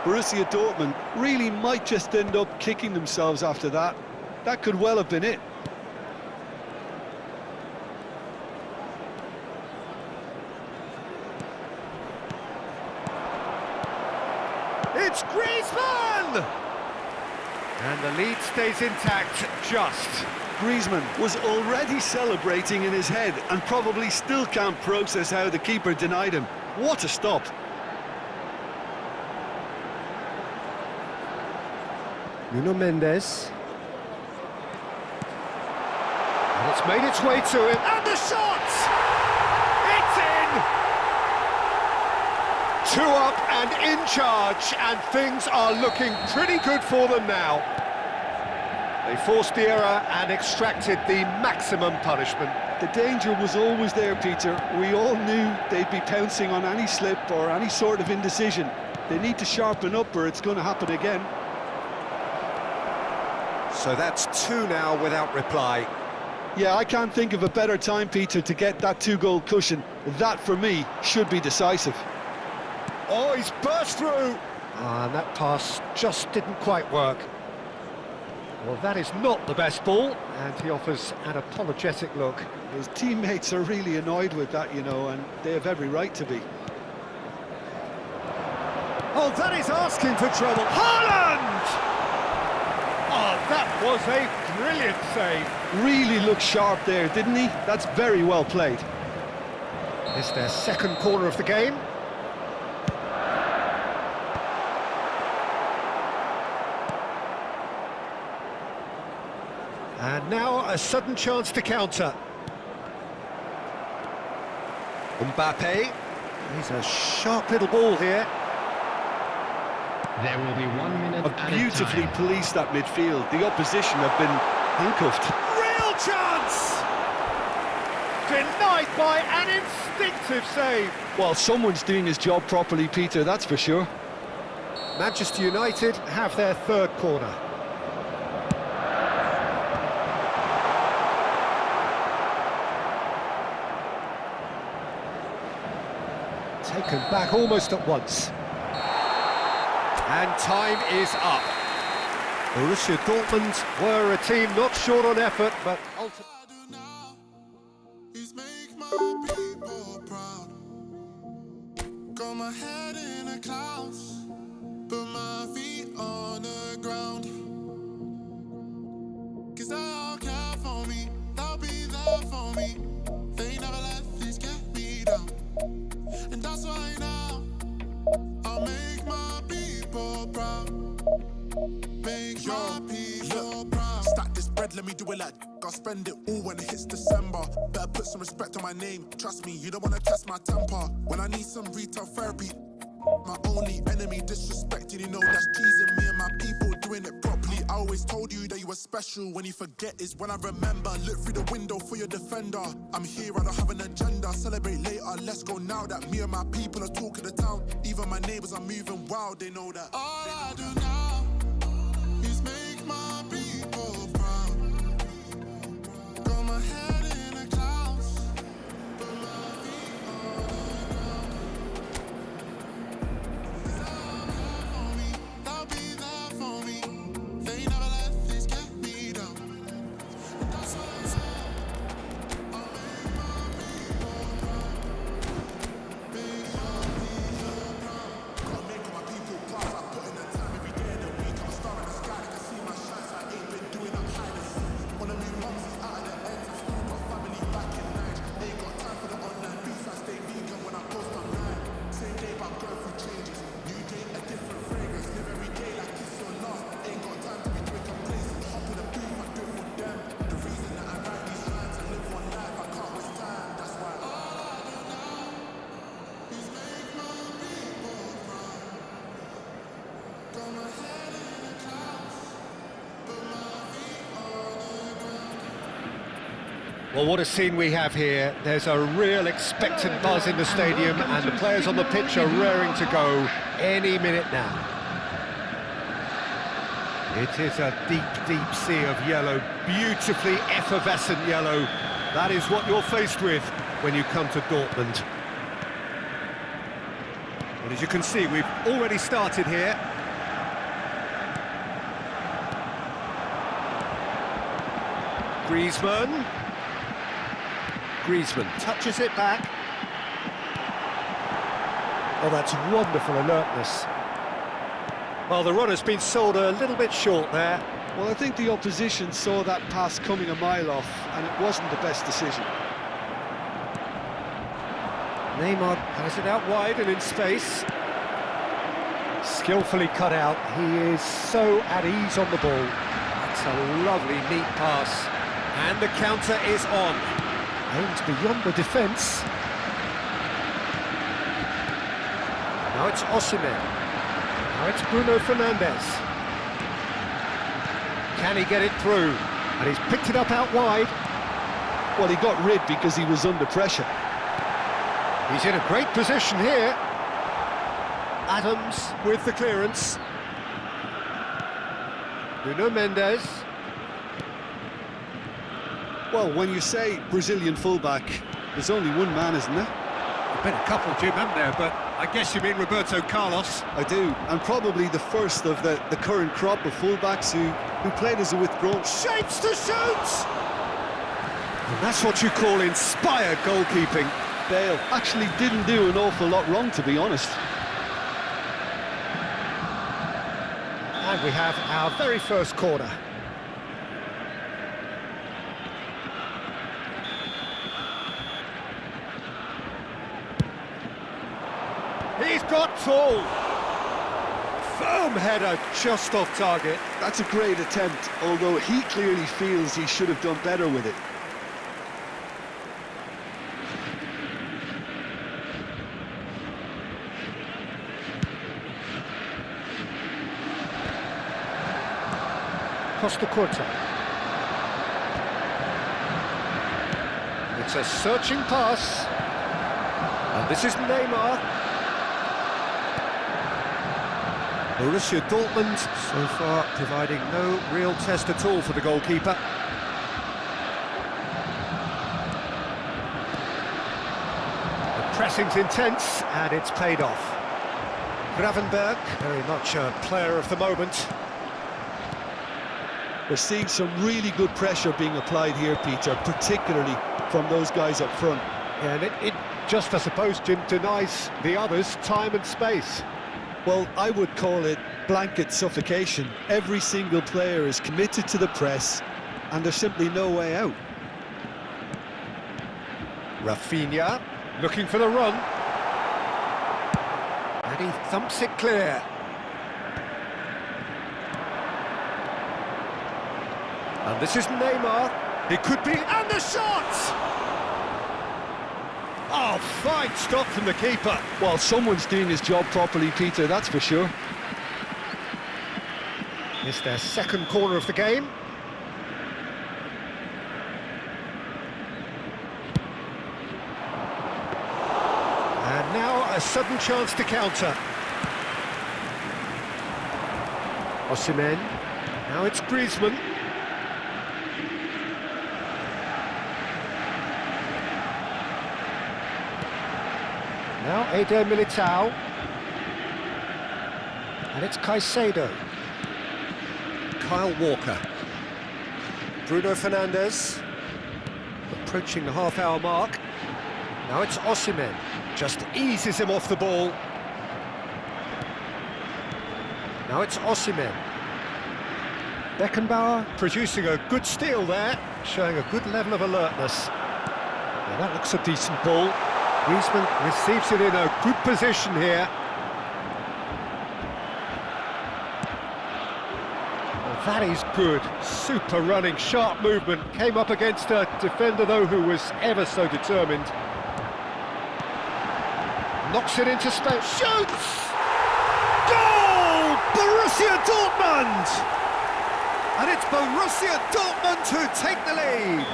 Speaker 3: Borussia Dortmund really might just end up kicking themselves after that. That could well have been it.
Speaker 2: It's Griezmann! And the lead stays intact, just.
Speaker 3: Griezmann was already celebrating in his head and probably still can't process how the keeper denied him. What a stop!
Speaker 2: Nuno Mendes. And it's made its way to him. And the shot! It's in! 2 up and in charge, and things are looking pretty good for them now. They forced the error and extracted the maximum punishment.
Speaker 3: The danger was always there, Peter. We all knew they'd be pouncing on any slip or any sort of indecision. They need to sharpen up or it's going to happen again.
Speaker 2: So that's 2 now without reply.
Speaker 3: Yeah, I can't think of a better time, Peter, to get that 2-goal cushion. That, for me, should be decisive.
Speaker 2: Oh, he's burst through! And that pass just didn't quite work. Well, that is not the best ball, and he offers an apologetic look.
Speaker 3: His teammates are really annoyed with that, you know, and they have every right to be.
Speaker 2: Oh, that is asking for trouble. Haaland! Oh, that was a brilliant save.
Speaker 3: Really looked sharp there, didn't he? That's very well played.
Speaker 2: It's their second corner of the game. And now a sudden chance to counter. Mbappe. He's a sharp little ball here.
Speaker 4: There will be 1 minute
Speaker 3: Have beautifully policed that midfield. The opposition have been handcuffed.
Speaker 2: Real chance! Denied by an instinctive save.
Speaker 3: Well, someone's doing his job properly, Peter, that's for sure.
Speaker 2: Manchester United have their third corner. Taken back almost at once. And time is up. Borussia Dortmund were a team not short on effort, but ultimately...
Speaker 8: Is make my people proud. Got my head in the clouds, put my feet on the ground. 'Cause they all care for me, they'll be there for me. They never let this get me down. And that's why now I'll make my people proud. Make my people proud. Stack this bread, let me do it like I'll spend it all when it hits December. Better put some respect on my name. Trust me, you don't wanna test my temper. When I need some retail therapy, my only enemy disrespecting, you know that's cheesing me and my people doing it properly. I always told you that you were special. When you forget is when I remember. Look through the window for your defender. I'm here, I don't have an agenda. Celebrate later, let's go now that me and my people are talking the town. Even my neighbors are moving wild, they know that. All I do now is make my people proud. Got my head in the clouds, but my feet on the ground. 'Cause they'll care for me, they'll be there for me. They never let this get me down. And that's why I'll make my people proud. Make my people proud. Gotta make all my people proud. I put in the time every day of the week. I'm a star in the sky, they can see my shine, so I ain't been doing up hide and seek. Wanna move months out of the ends of school, got family back in Niger. Ain't got time for the online beats, I stay vegan when I post online. Same day, but I'm going through changes. New day, a different fragrance. Live every day like it's your last. Ain't got time to be doing complacent. Hop in the booth, I do it for them. The reason that I write these lines and live one life, I can't waste time. That's why all I do now is make my people proud. Got my head in the clouds, but my feet on the ground.
Speaker 2: Well, what a scene we have here. There's a real expectant buzz in the stadium, and the players on the pitch are raring to go any minute now. It is a deep, deep sea of yellow, beautifully effervescent yellow. That is what you're faced with when you come to Dortmund. But as you can see, we've already started here. Griezmann touches it back. Oh, that's wonderful alertness. Well, the run has been sold a little bit short there.
Speaker 3: Well, I think the opposition saw that pass coming a mile off, and it wasn't the best decision.
Speaker 2: Neymar has it out wide and in space. Skillfully cut out. He is so at ease on the ball. That's a lovely, neat pass. And the counter is on. Aims beyond the defence. Now it's Osimhen. Now it's Bruno Fernandes. Can he get it through? And he's picked it up out wide.
Speaker 3: Well, he got rid because he was under pressure.
Speaker 2: He's in a great position here. Adams with the clearance. Bruno Mendes.
Speaker 3: Well, when you say Brazilian fullback, there's only one man, isn't there?
Speaker 2: There've been a couple, Jim, haven't there? But I guess you mean Roberto Carlos.
Speaker 3: I do, and probably the first of the current crop of fullbacks who played as a withdrawn.
Speaker 2: Shapes to shoot! And that's what you call inspired goalkeeping.
Speaker 3: Bale actually didn't do an awful lot wrong, to be honest.
Speaker 2: And we have our very first corner. He's got tall. Firm header just off target.
Speaker 3: That's a great attempt, although he clearly feels he should have done better with it.
Speaker 2: Costa Curta. It's a searching pass. And this is Neymar. Borussia Dortmund so far providing no real test at all for the goalkeeper. The pressing's intense and it's paid off. Gravenberg, very much a player of the moment.
Speaker 3: We're seeing some really good pressure being applied here, Peter, particularly from those guys up front.
Speaker 2: Yeah, and it just, I suppose, Jim, denies the others time and space.
Speaker 3: Well, I would call it blanket suffocation. Every single player is committed to the press, and there's simply no way out.
Speaker 2: Rafinha, looking for the run. And he thumps it clear. And this is Neymar. It could be, and the shot! Oh, fine stop from the keeper.
Speaker 3: Well, someone's doing his job properly, Peter, that's for sure.
Speaker 2: It's their second corner of the game. And now a sudden chance to counter. Osimhen. Now it's Griezmann. Now Eder Militao. And it's Caicedo. Kyle Walker. Bruno Fernandes. Approaching the half-hour mark. Now it's Osimhen. Just eases him off the ball. Now it's Osimhen. Beckenbauer producing a good steal there, showing a good level of alertness. Yeah, that looks a decent ball. Griezmann receives it in a good position here. Well, that is good. Super running, sharp movement. Came up against a defender, though, who was ever so determined. Knocks it into space. Shoots! Goal! Borussia Dortmund! And it's Borussia Dortmund who take the lead.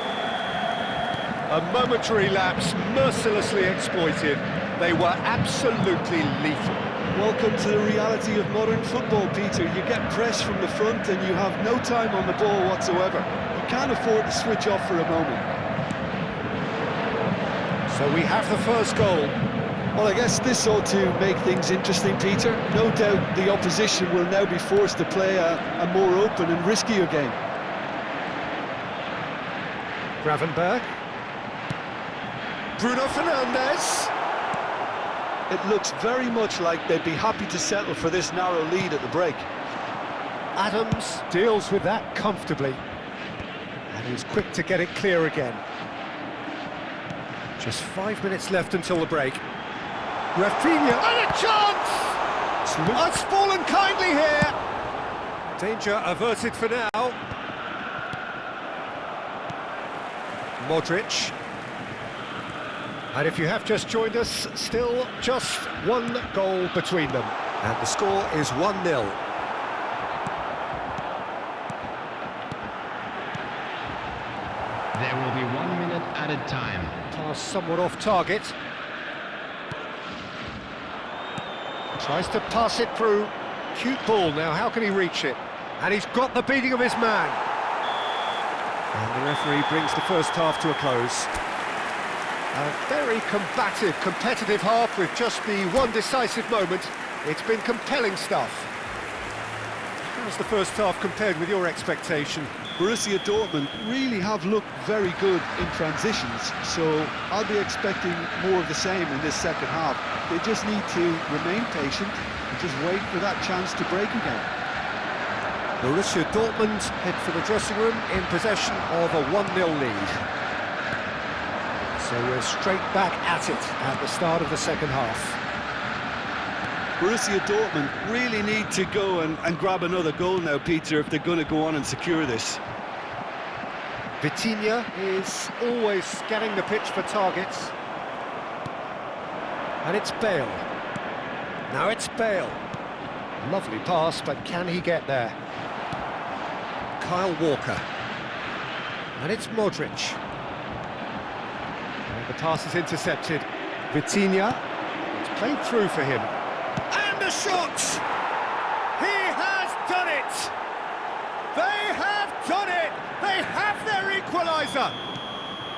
Speaker 2: A momentary lapse, mercilessly exploited. They were absolutely lethal.
Speaker 3: Welcome to the reality of modern football, Peter. You get press from the front and you have no time on the ball whatsoever. You can't afford to switch off for a moment.
Speaker 2: So we have the first goal.
Speaker 3: Well, I guess this ought to make things interesting, Peter. No doubt the opposition will now be forced to play a more open and riskier game.
Speaker 2: Gravenberg. Bruno Fernandes.
Speaker 3: It looks very much like they'd be happy to settle for this narrow lead at the break.
Speaker 2: Adams deals with that comfortably. And he's quick to get it clear again. Just 5 minutes left until the break. Rafinha, and a chance! It's fallen kindly here. Danger averted for now. Modric. And if you have just joined us, still just one goal between them. And the score is 1-0.
Speaker 4: There will be 1 minute added time.
Speaker 2: Pass somewhat off target. Tries to pass it through. Cute ball now, how can he reach it? And he's got the beating of his man. And the referee brings the first half to a close. A very combative, competitive half with just the one decisive moment. It's been compelling stuff. How's the first half compared with your expectation?
Speaker 3: Borussia Dortmund really have looked very good in transitions, so I'll be expecting more of the same in this second half. They just need to remain patient and just wait for that chance to break again.
Speaker 2: Borussia Dortmund head for the dressing room in possession of a 1-0 lead. So we're straight back at it at the start of the second half.
Speaker 3: Borussia Dortmund really need to go and grab another goal now, Peter, if they're going to go on and secure this.
Speaker 2: Vitinha is always scanning the pitch for targets. And it's Bale. Now it's Bale. Lovely pass, but can he get there? Kyle Walker. And it's Modric. And the pass is intercepted. Vitinha. It's played through for him. And a shot! He has done it! They have done it! They have their equaliser!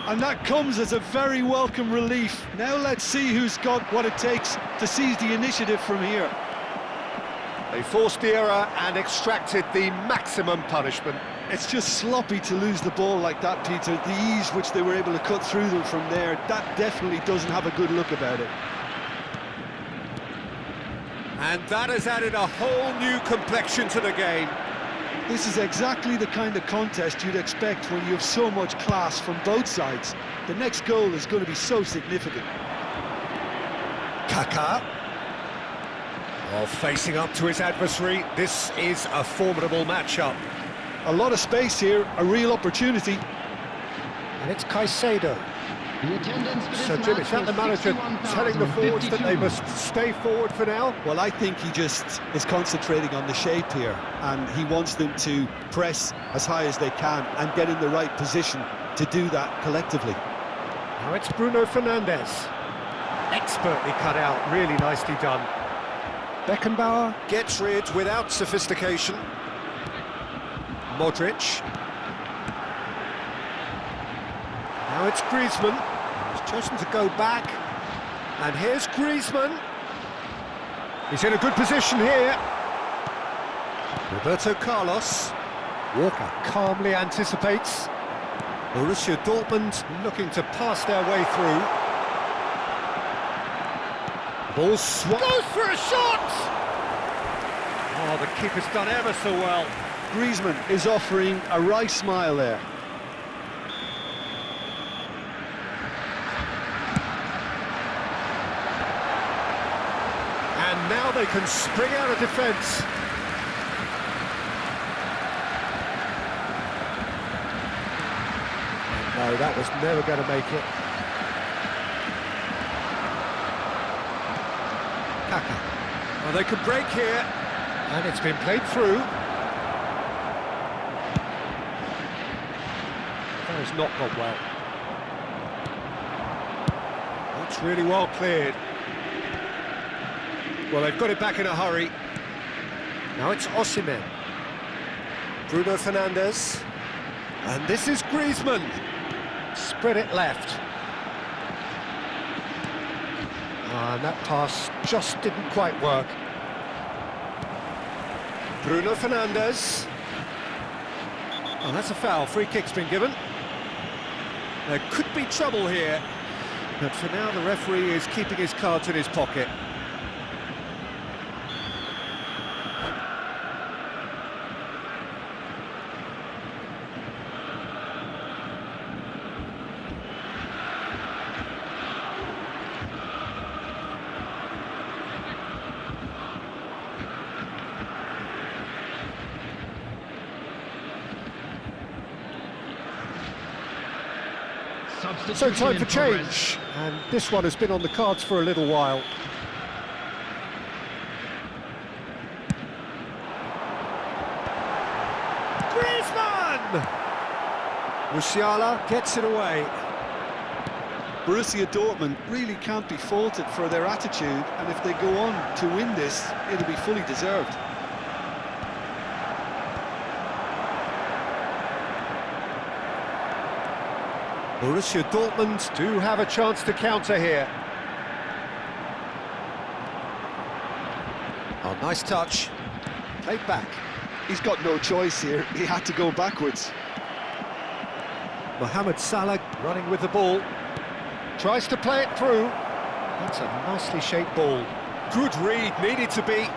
Speaker 3: And that comes as a very welcome relief. Now let's see who's got what it takes to seize the initiative from here.
Speaker 2: They forced the error and extracted the maximum punishment.
Speaker 3: It's just sloppy to lose the ball like that, Peter. The ease which they were able to cut through them from there, that definitely doesn't have a good look about it.
Speaker 2: And that has added a whole new complexion to the game.
Speaker 3: This is exactly the kind of contest you'd expect when you have so much class from both sides. The next goal is going to be so significant.
Speaker 2: Kaká. While facing up to his adversary, this is a formidable matchup.
Speaker 3: A lot of space here, a real opportunity.
Speaker 2: And it's Caicedo.
Speaker 7: The attendance for this
Speaker 2: So, Jim,
Speaker 7: match
Speaker 2: is that the
Speaker 7: was
Speaker 2: manager telling the forwards that they
Speaker 7: 61,052.
Speaker 2: must stay forward for now?
Speaker 3: Well, I think he just is concentrating on the shape here, and he wants them to press as high as they can and get in the right position to do that collectively.
Speaker 2: Now it's Bruno Fernandes. Expertly cut out, really nicely done. Beckenbauer gets rid without sophistication. Modric. Now it's Griezmann. He's chosen to go back. And here's Griezmann. He's in a good position here. Roberto Carlos. Walker calmly anticipates. Borussia Dortmund looking to pass their way through. Ball swung. Goes for a shot! Oh, the keeper's done ever so well.
Speaker 3: Griezmann is offering a wry smile there.
Speaker 2: And now they can spring out of defence. No, that was never going to make it. Kaká. Well, they can break here. And it's been played through. That has not gone well. That's really well cleared. Well, they've got it back in a hurry. Now it's Osimhen. Bruno Fernandes. And this is Griezmann. Spread it left. And that pass just didn't quite work. Bruno Fernandes. Oh, that's a foul. Free kick's been given. There could be trouble here. But for now, the referee is keeping his cards in his pocket. So time for change, and this one has been on the cards for a little while. Griezmann! Musiala gets it away.
Speaker 3: Borussia Dortmund really can't be faulted for their attitude, and if they go on to win this, it'll be fully deserved.
Speaker 2: Borussia Dortmund do have a chance to counter here. Oh, nice touch. Played back.
Speaker 3: He's got no choice here. He had to go backwards.
Speaker 2: Mohamed Salah running with the ball. Tries to play it through. That's a nicely shaped ball. Good read, needed to be.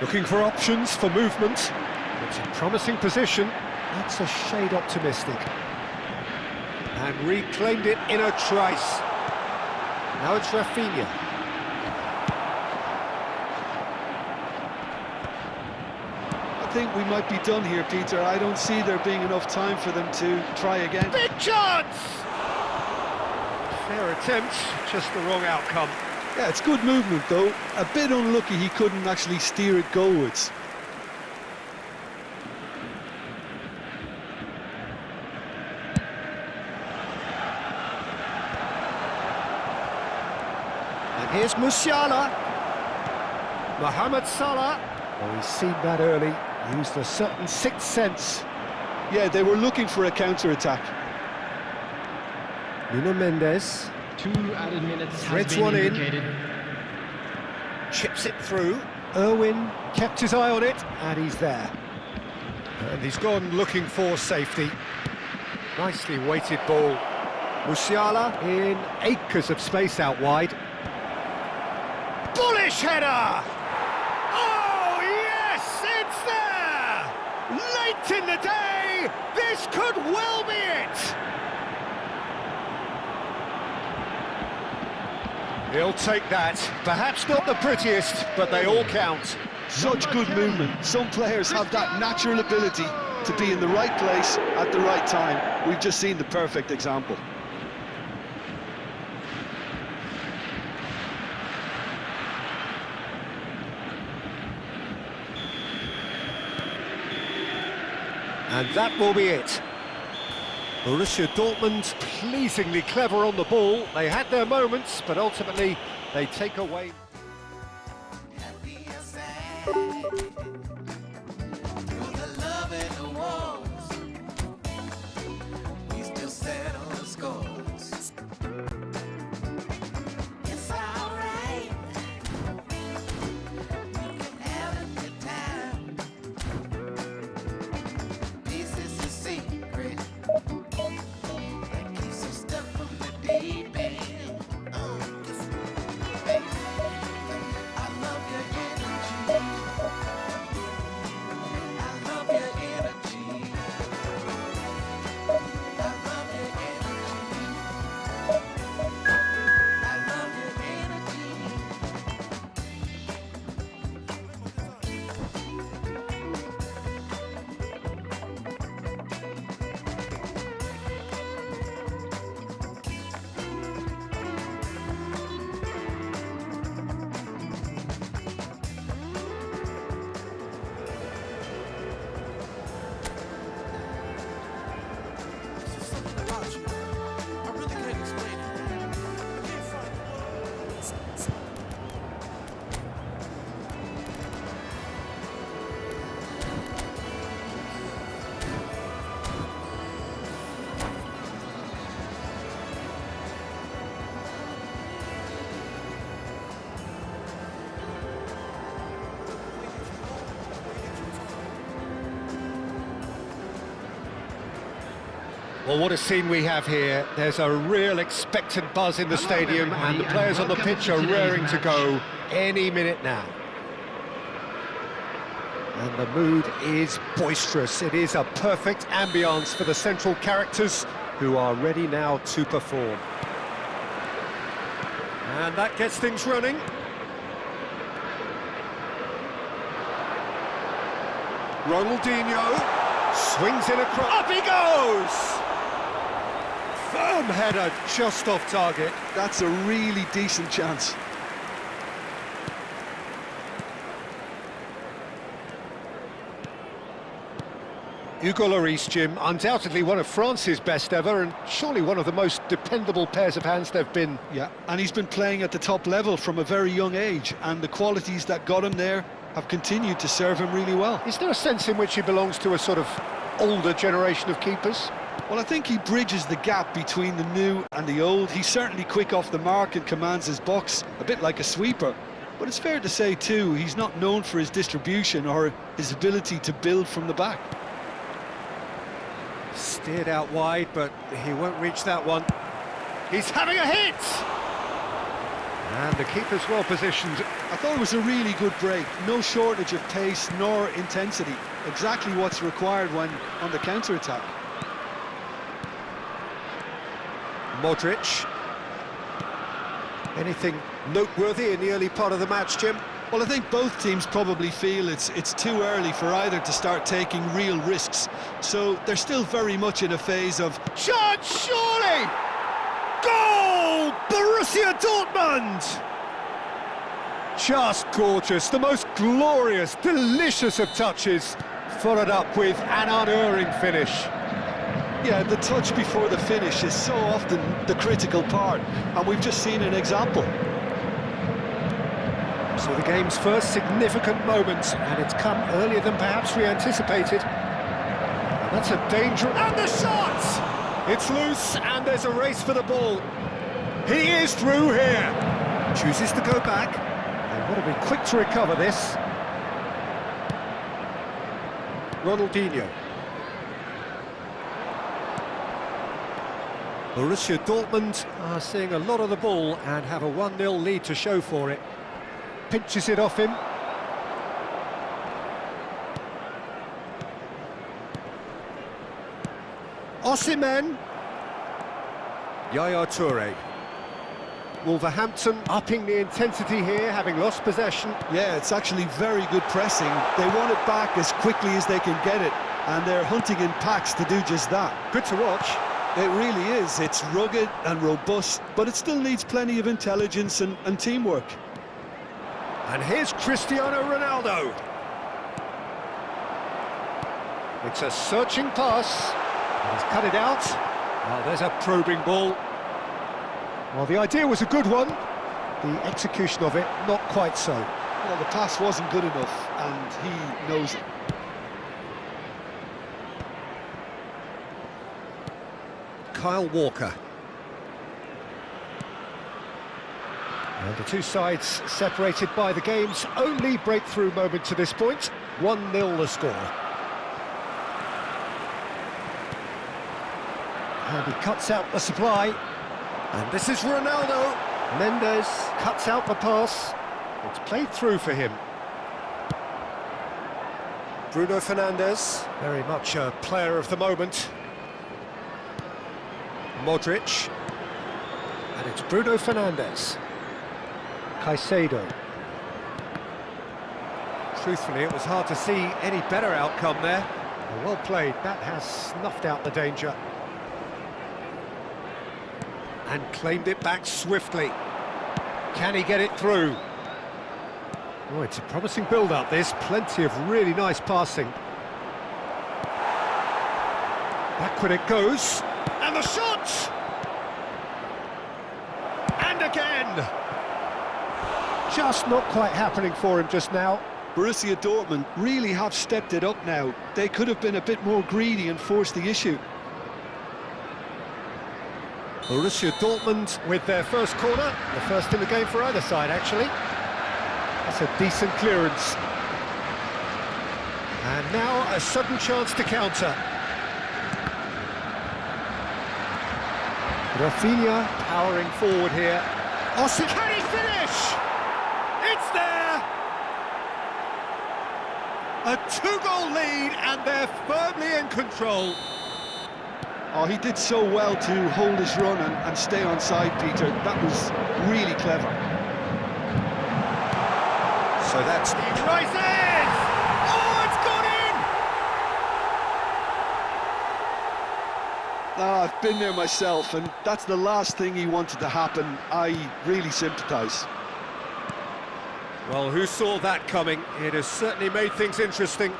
Speaker 2: Looking for options for movement. It's a promising position. That's a shade optimistic. And reclaimed it in a trice. Now it's Rafinha.
Speaker 3: I think we might be done here, Peter. I don't see there being enough time for them to try again.
Speaker 2: Big chance! Fair attempt, just the wrong outcome.
Speaker 3: Yeah, it's good movement, though. A bit unlucky he couldn't actually steer it goalwards.
Speaker 2: And here's Musiala. Mohamed Salah. Oh, he's seen that early. Used a certain sixth sense.
Speaker 3: Yeah, they were looking for a counter-attack.
Speaker 2: Nuno Mendes.
Speaker 4: 2 added minutes has
Speaker 2: Threads
Speaker 4: been
Speaker 2: one in.
Speaker 4: indicated.
Speaker 2: Chips it through. Irwin kept his eye on it, and he's there. And he's gone looking for safety. Nicely weighted ball. Musiala in acres of space out wide. Bullish header! Oh, yes, it's there! Late in the day, this could well be it! He'll take that. Perhaps not the prettiest, but they all count.
Speaker 3: Such good movement. Some players have that natural ability to be in the right place at the right time. We've just seen the perfect example.
Speaker 2: And that will be it. Borussia Dortmund pleasingly clever on the ball. They had their moments, but ultimately they take away.
Speaker 8: Happy or sad, through the love and the wars, we still settle the scores. It's alright, you can have a good time. Peace is the secret that keeps us stuck from the deep end. Baby, I love your energy. I love your energy. I love your energy. I love your energy. This is something about you. I really can't explain it. I can't find the words.
Speaker 2: Well, what a scene we have here. There's a real expectant buzz in the stadium, and the players on the pitch are raring to go any minute now. And the mood is boisterous. It is a perfect ambience for the central characters who are ready now to perform. And that gets things running. Ronaldinho swings in across. Up he goes! Firm header just off target.
Speaker 3: That's a really decent chance.
Speaker 2: Hugo Lloris, Jim, undoubtedly one of France's best ever, and surely one of the most dependable pairs of hands there've been.
Speaker 3: Yeah, and he's been playing at the top level from a very young age, and the qualities that got him there have continued to serve him really well.
Speaker 2: Is there a sense in which he belongs to a sort of older generation of keepers?
Speaker 3: Well, I think he bridges the gap between the new and the old. He's certainly quick off the mark and commands his box, a bit like a sweeper. But it's fair to say, too, he's not known for his distribution or his ability to build from the back.
Speaker 2: Steered out wide, but he won't reach that one. He's having a hit! And the keeper's well positioned.
Speaker 3: I thought it was a really good break. No shortage of pace nor intensity. Exactly what's required when on the counter-attack.
Speaker 2: Modric. Anything noteworthy in the early part of the match, Jim?
Speaker 3: Well, I think both teams probably feel it's too early for either to start taking real risks. So they're still very much in a phase of...
Speaker 2: Shot, surely! Goal! Borussia Dortmund! Just gorgeous, the most glorious, delicious of touches, followed up with an unerring finish.
Speaker 3: Yeah, the touch before the finish is so often the critical part, and we've just seen an example.
Speaker 2: So the game's first significant moment, and it's come earlier than perhaps we anticipated. And that's a danger... And the shot! It's loose, and there's a race for the ball. He is through here. Chooses to go back. They want to be quick to recover this. Ronaldinho. Borussia Dortmund are seeing a lot of the ball and have a 1-0 lead to show for it. Pinches it off him. Osimhen. Yaya Toure. Wolverhampton upping the intensity here, having lost possession.
Speaker 3: Yeah, it's actually very good pressing. They want it back as quickly as they can get it, and they're hunting in packs to do just that.
Speaker 2: Good to watch.
Speaker 3: It really is. It's rugged and robust, but it still needs plenty of intelligence and teamwork.
Speaker 2: And here's Cristiano Ronaldo. It's a searching pass. He's cut it out. Oh, there's a probing ball. Well, the idea was a good one. The execution of it, not quite so.
Speaker 3: Well, the pass wasn't good enough, and he knows it.
Speaker 2: Kyle Walker. And the two sides separated by the game's only breakthrough moment to this point. 1-0 the score. And he cuts out the supply. And this is Ronaldo. Mendes cuts out the pass. It's played through for him. Bruno Fernandes, very much a player of the moment. Modric. And it's Bruno Fernandes. Caicedo. Truthfully, it was hard to see any better outcome there. Well played, that has snuffed out the danger. And claimed it back swiftly. Can he get it through? Oh, it's a promising build-up, this. Plenty of really nice passing. Backward it goes. And the shot! And again! Just not quite happening for him just now.
Speaker 3: Borussia Dortmund really have stepped it up now. They could have been a bit more greedy and forced the issue.
Speaker 2: Borussia Dortmund with their first corner, the first in the game for either side, actually. That's a decent clearance. And now a sudden chance to counter. Rafinha powering forward here. Osimhen, can he finish? It's there! A 2-goal lead, and they're firmly in control.
Speaker 3: Oh, he did so well to hold his run and stay on side, Peter. That was really clever.
Speaker 2: So that's... He rises! Oh, it's gone in!
Speaker 3: Oh, I've been there myself, and that's the last thing he wanted to happen. I really sympathise.
Speaker 2: Well, who saw that coming? It has certainly made things interesting.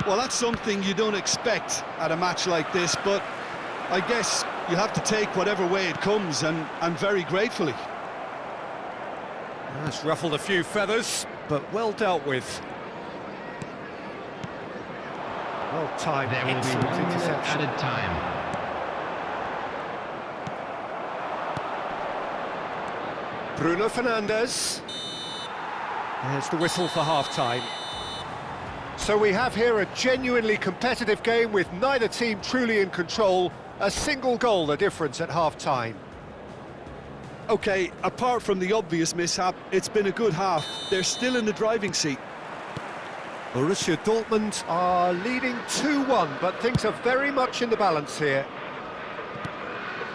Speaker 3: Well, that's something you don't expect at a match like this, but I guess you have to take whatever way it comes, and very gratefully.
Speaker 2: That's ruffled a few feathers, but well dealt with. Well timed,
Speaker 4: There will be
Speaker 2: excellent
Speaker 4: 1 minute
Speaker 2: interception.
Speaker 4: added time.
Speaker 2: Bruno Fernandes. There's the whistle for half-time. So we have here a genuinely competitive game with neither team truly in control. A single goal the difference at half-time.
Speaker 3: Okay, apart from the obvious mishap, it's been a good half. They're still in the driving seat.
Speaker 2: Borussia Dortmund are leading 2-1, but things are very much in the balance here.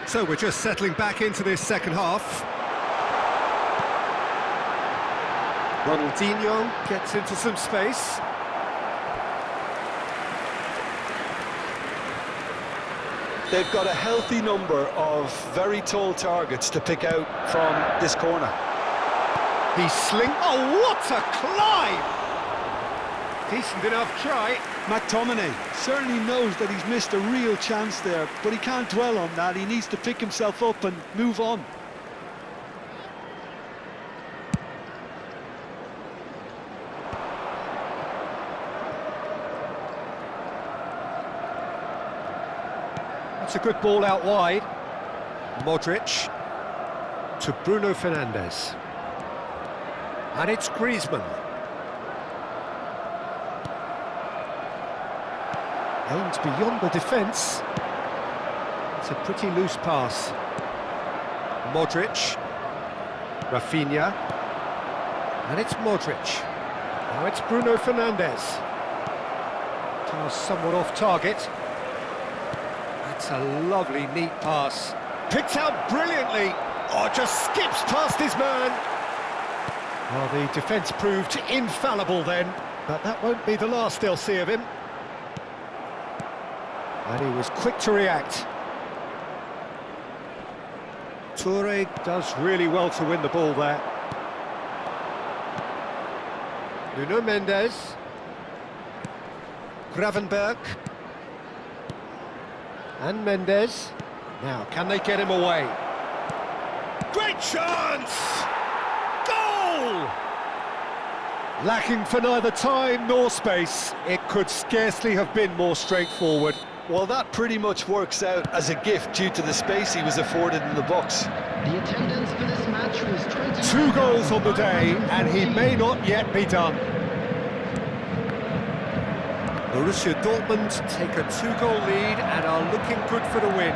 Speaker 2: So we're just settling back into this second half. Ronaldinho gets into some space.
Speaker 3: They've got a healthy number of very tall targets to pick out from this corner.
Speaker 2: He oh, what a climb! Decent enough try.
Speaker 3: McTominay certainly knows that he's missed a real chance there, but he can't dwell on that. He needs to pick himself up and move on.
Speaker 2: That's a good ball out wide. Modric to Bruno Fernandes. And it's Griezmann. Aimed beyond the defence. It's a pretty loose pass. Modric. Rafinha. And it's Modric. Now it's Bruno Fernandes. Pass somewhat off target. That's a lovely, neat pass. Picked out brilliantly. Oh, just skips past his man. Well, the defence proved infallible then, but that won't be the last they'll see of him. And he was quick to react. Toure does really well to win the ball there. Nuno Mendes. Gravenberch. And Mendes. Now, can they get him away? Great chance! Goal! Lacking for neither time nor space. It could scarcely have been more straightforward.
Speaker 3: Well, that pretty much works out as a gift due to the space he was afforded in the box.
Speaker 4: The attendance for this match was 20.
Speaker 2: 2 goals on the day, and he may not yet be done. Borussia Dortmund take a 2-goal lead and are looking good for the win.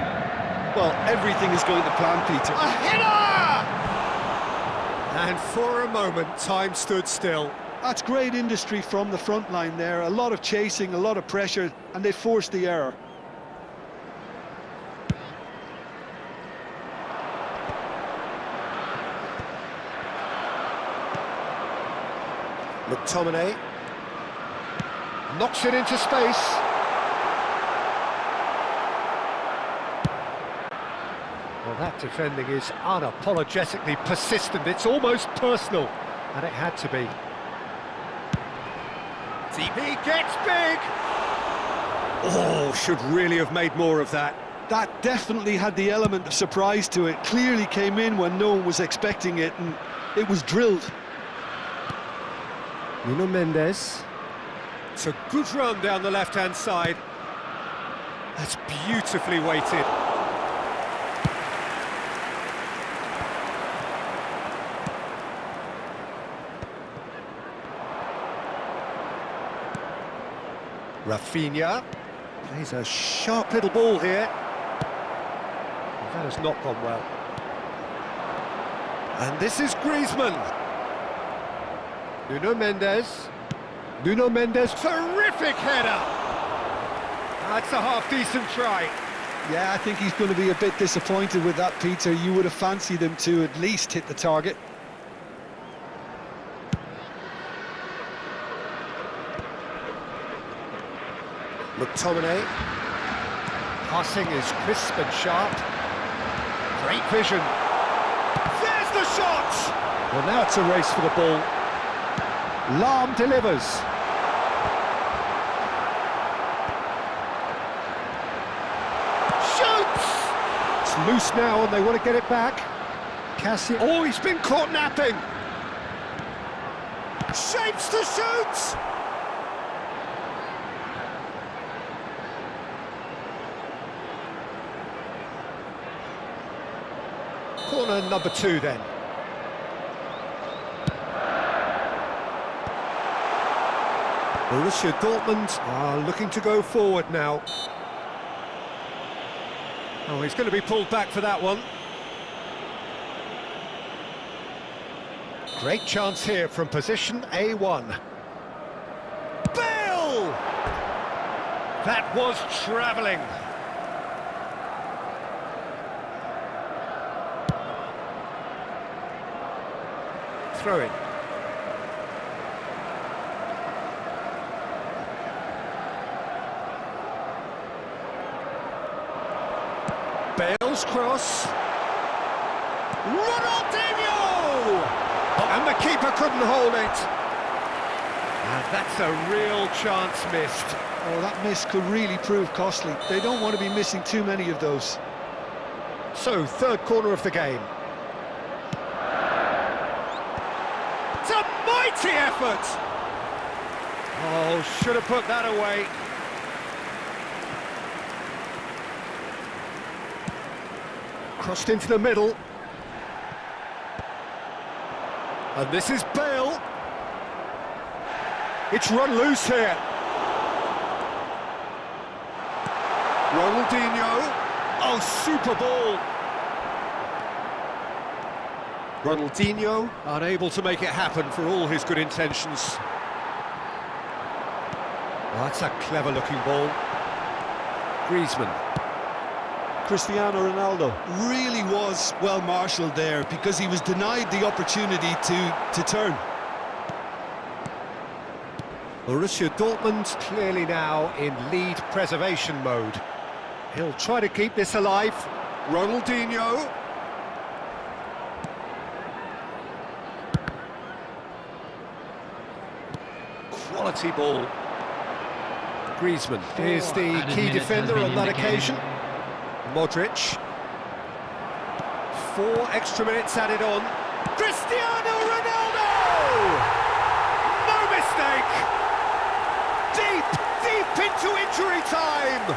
Speaker 3: Well, everything is going to plan, Peter.
Speaker 2: A header! And for a moment, time stood still.
Speaker 3: That's great industry from the front line there. A lot of chasing, a lot of pressure, and they forced the error.
Speaker 2: McTominay knocks it into space. Well, that defending is unapologetically persistent. It's almost personal, and it had to be. He gets big! Oh, should really have made more of that.
Speaker 3: That definitely had the element of surprise to it. Clearly came in when no one was expecting it, and it was drilled.
Speaker 2: Nuno Mendes. It's a good run down the left-hand side. That's beautifully weighted. Rafinha plays a sharp little ball here. That has not gone well. And this is Griezmann. Nuno Mendes. Nuno Mendes, terrific header! That's a half-decent try.
Speaker 3: Yeah, I think he's going to be a bit disappointed with that, Peter. You would have fancied him to at least hit the target.
Speaker 2: McTominay. Passing is crisp and sharp. Great vision. There's the shot! Well, now it's a race for the ball. Lahm delivers. It's loose now and they want to get it back. Cassie, oh, he's been caught napping. Shapes to shoot! Corner number 2 then. Borussia Dortmund are looking to go forward now. Oh, he's going to be pulled back for that one. Great chance here from position A1. Bale! That was travelling. Throw in. Bale's cross. Ronaldinho! And the keeper couldn't hold it. And that's a real chance missed.
Speaker 3: Oh, that miss could really prove costly. They don't want to be missing too many of those.
Speaker 2: So, third corner of the game. It's a mighty effort! Oh, should have put that away. Crossed into the middle. And this is Bale. It's run loose here. Ronaldinho. Oh, super ball. Ronaldinho unable to make it happen for all his good intentions. Oh, that's a clever-looking ball. Griezmann.
Speaker 3: Cristiano Ronaldo really was well marshalled there because he was denied the opportunity to turn.
Speaker 2: Borussia Dortmund clearly now in lead preservation mode. He'll try to keep this alive. Ronaldinho. Quality ball. Griezmann is the key defender on that occasion. Modric. 4 extra minutes added on. Cristiano Ronaldo! No mistake! Deep into injury time!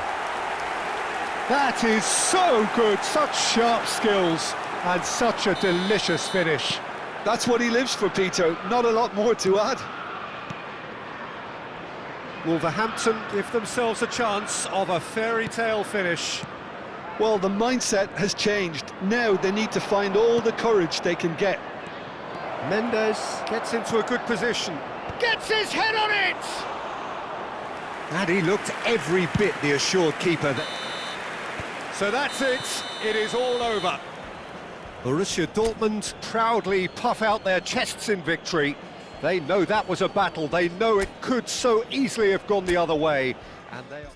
Speaker 2: That is so good, such sharp skills, and such a delicious finish.
Speaker 3: That's what he lives for, Peter. Not a lot more to add.
Speaker 2: Wolverhampton give themselves a chance of a fairy tale finish.
Speaker 3: Well, the mindset has changed. Now they need to find all the courage they can get.
Speaker 2: Mendes gets into a good position. Gets his head on it! And he looked every bit the assured keeper. So that's it. It is all over. Borussia Dortmund proudly puff out their chests in victory. They know that was a battle. They know it could so easily have gone the other way. And they are...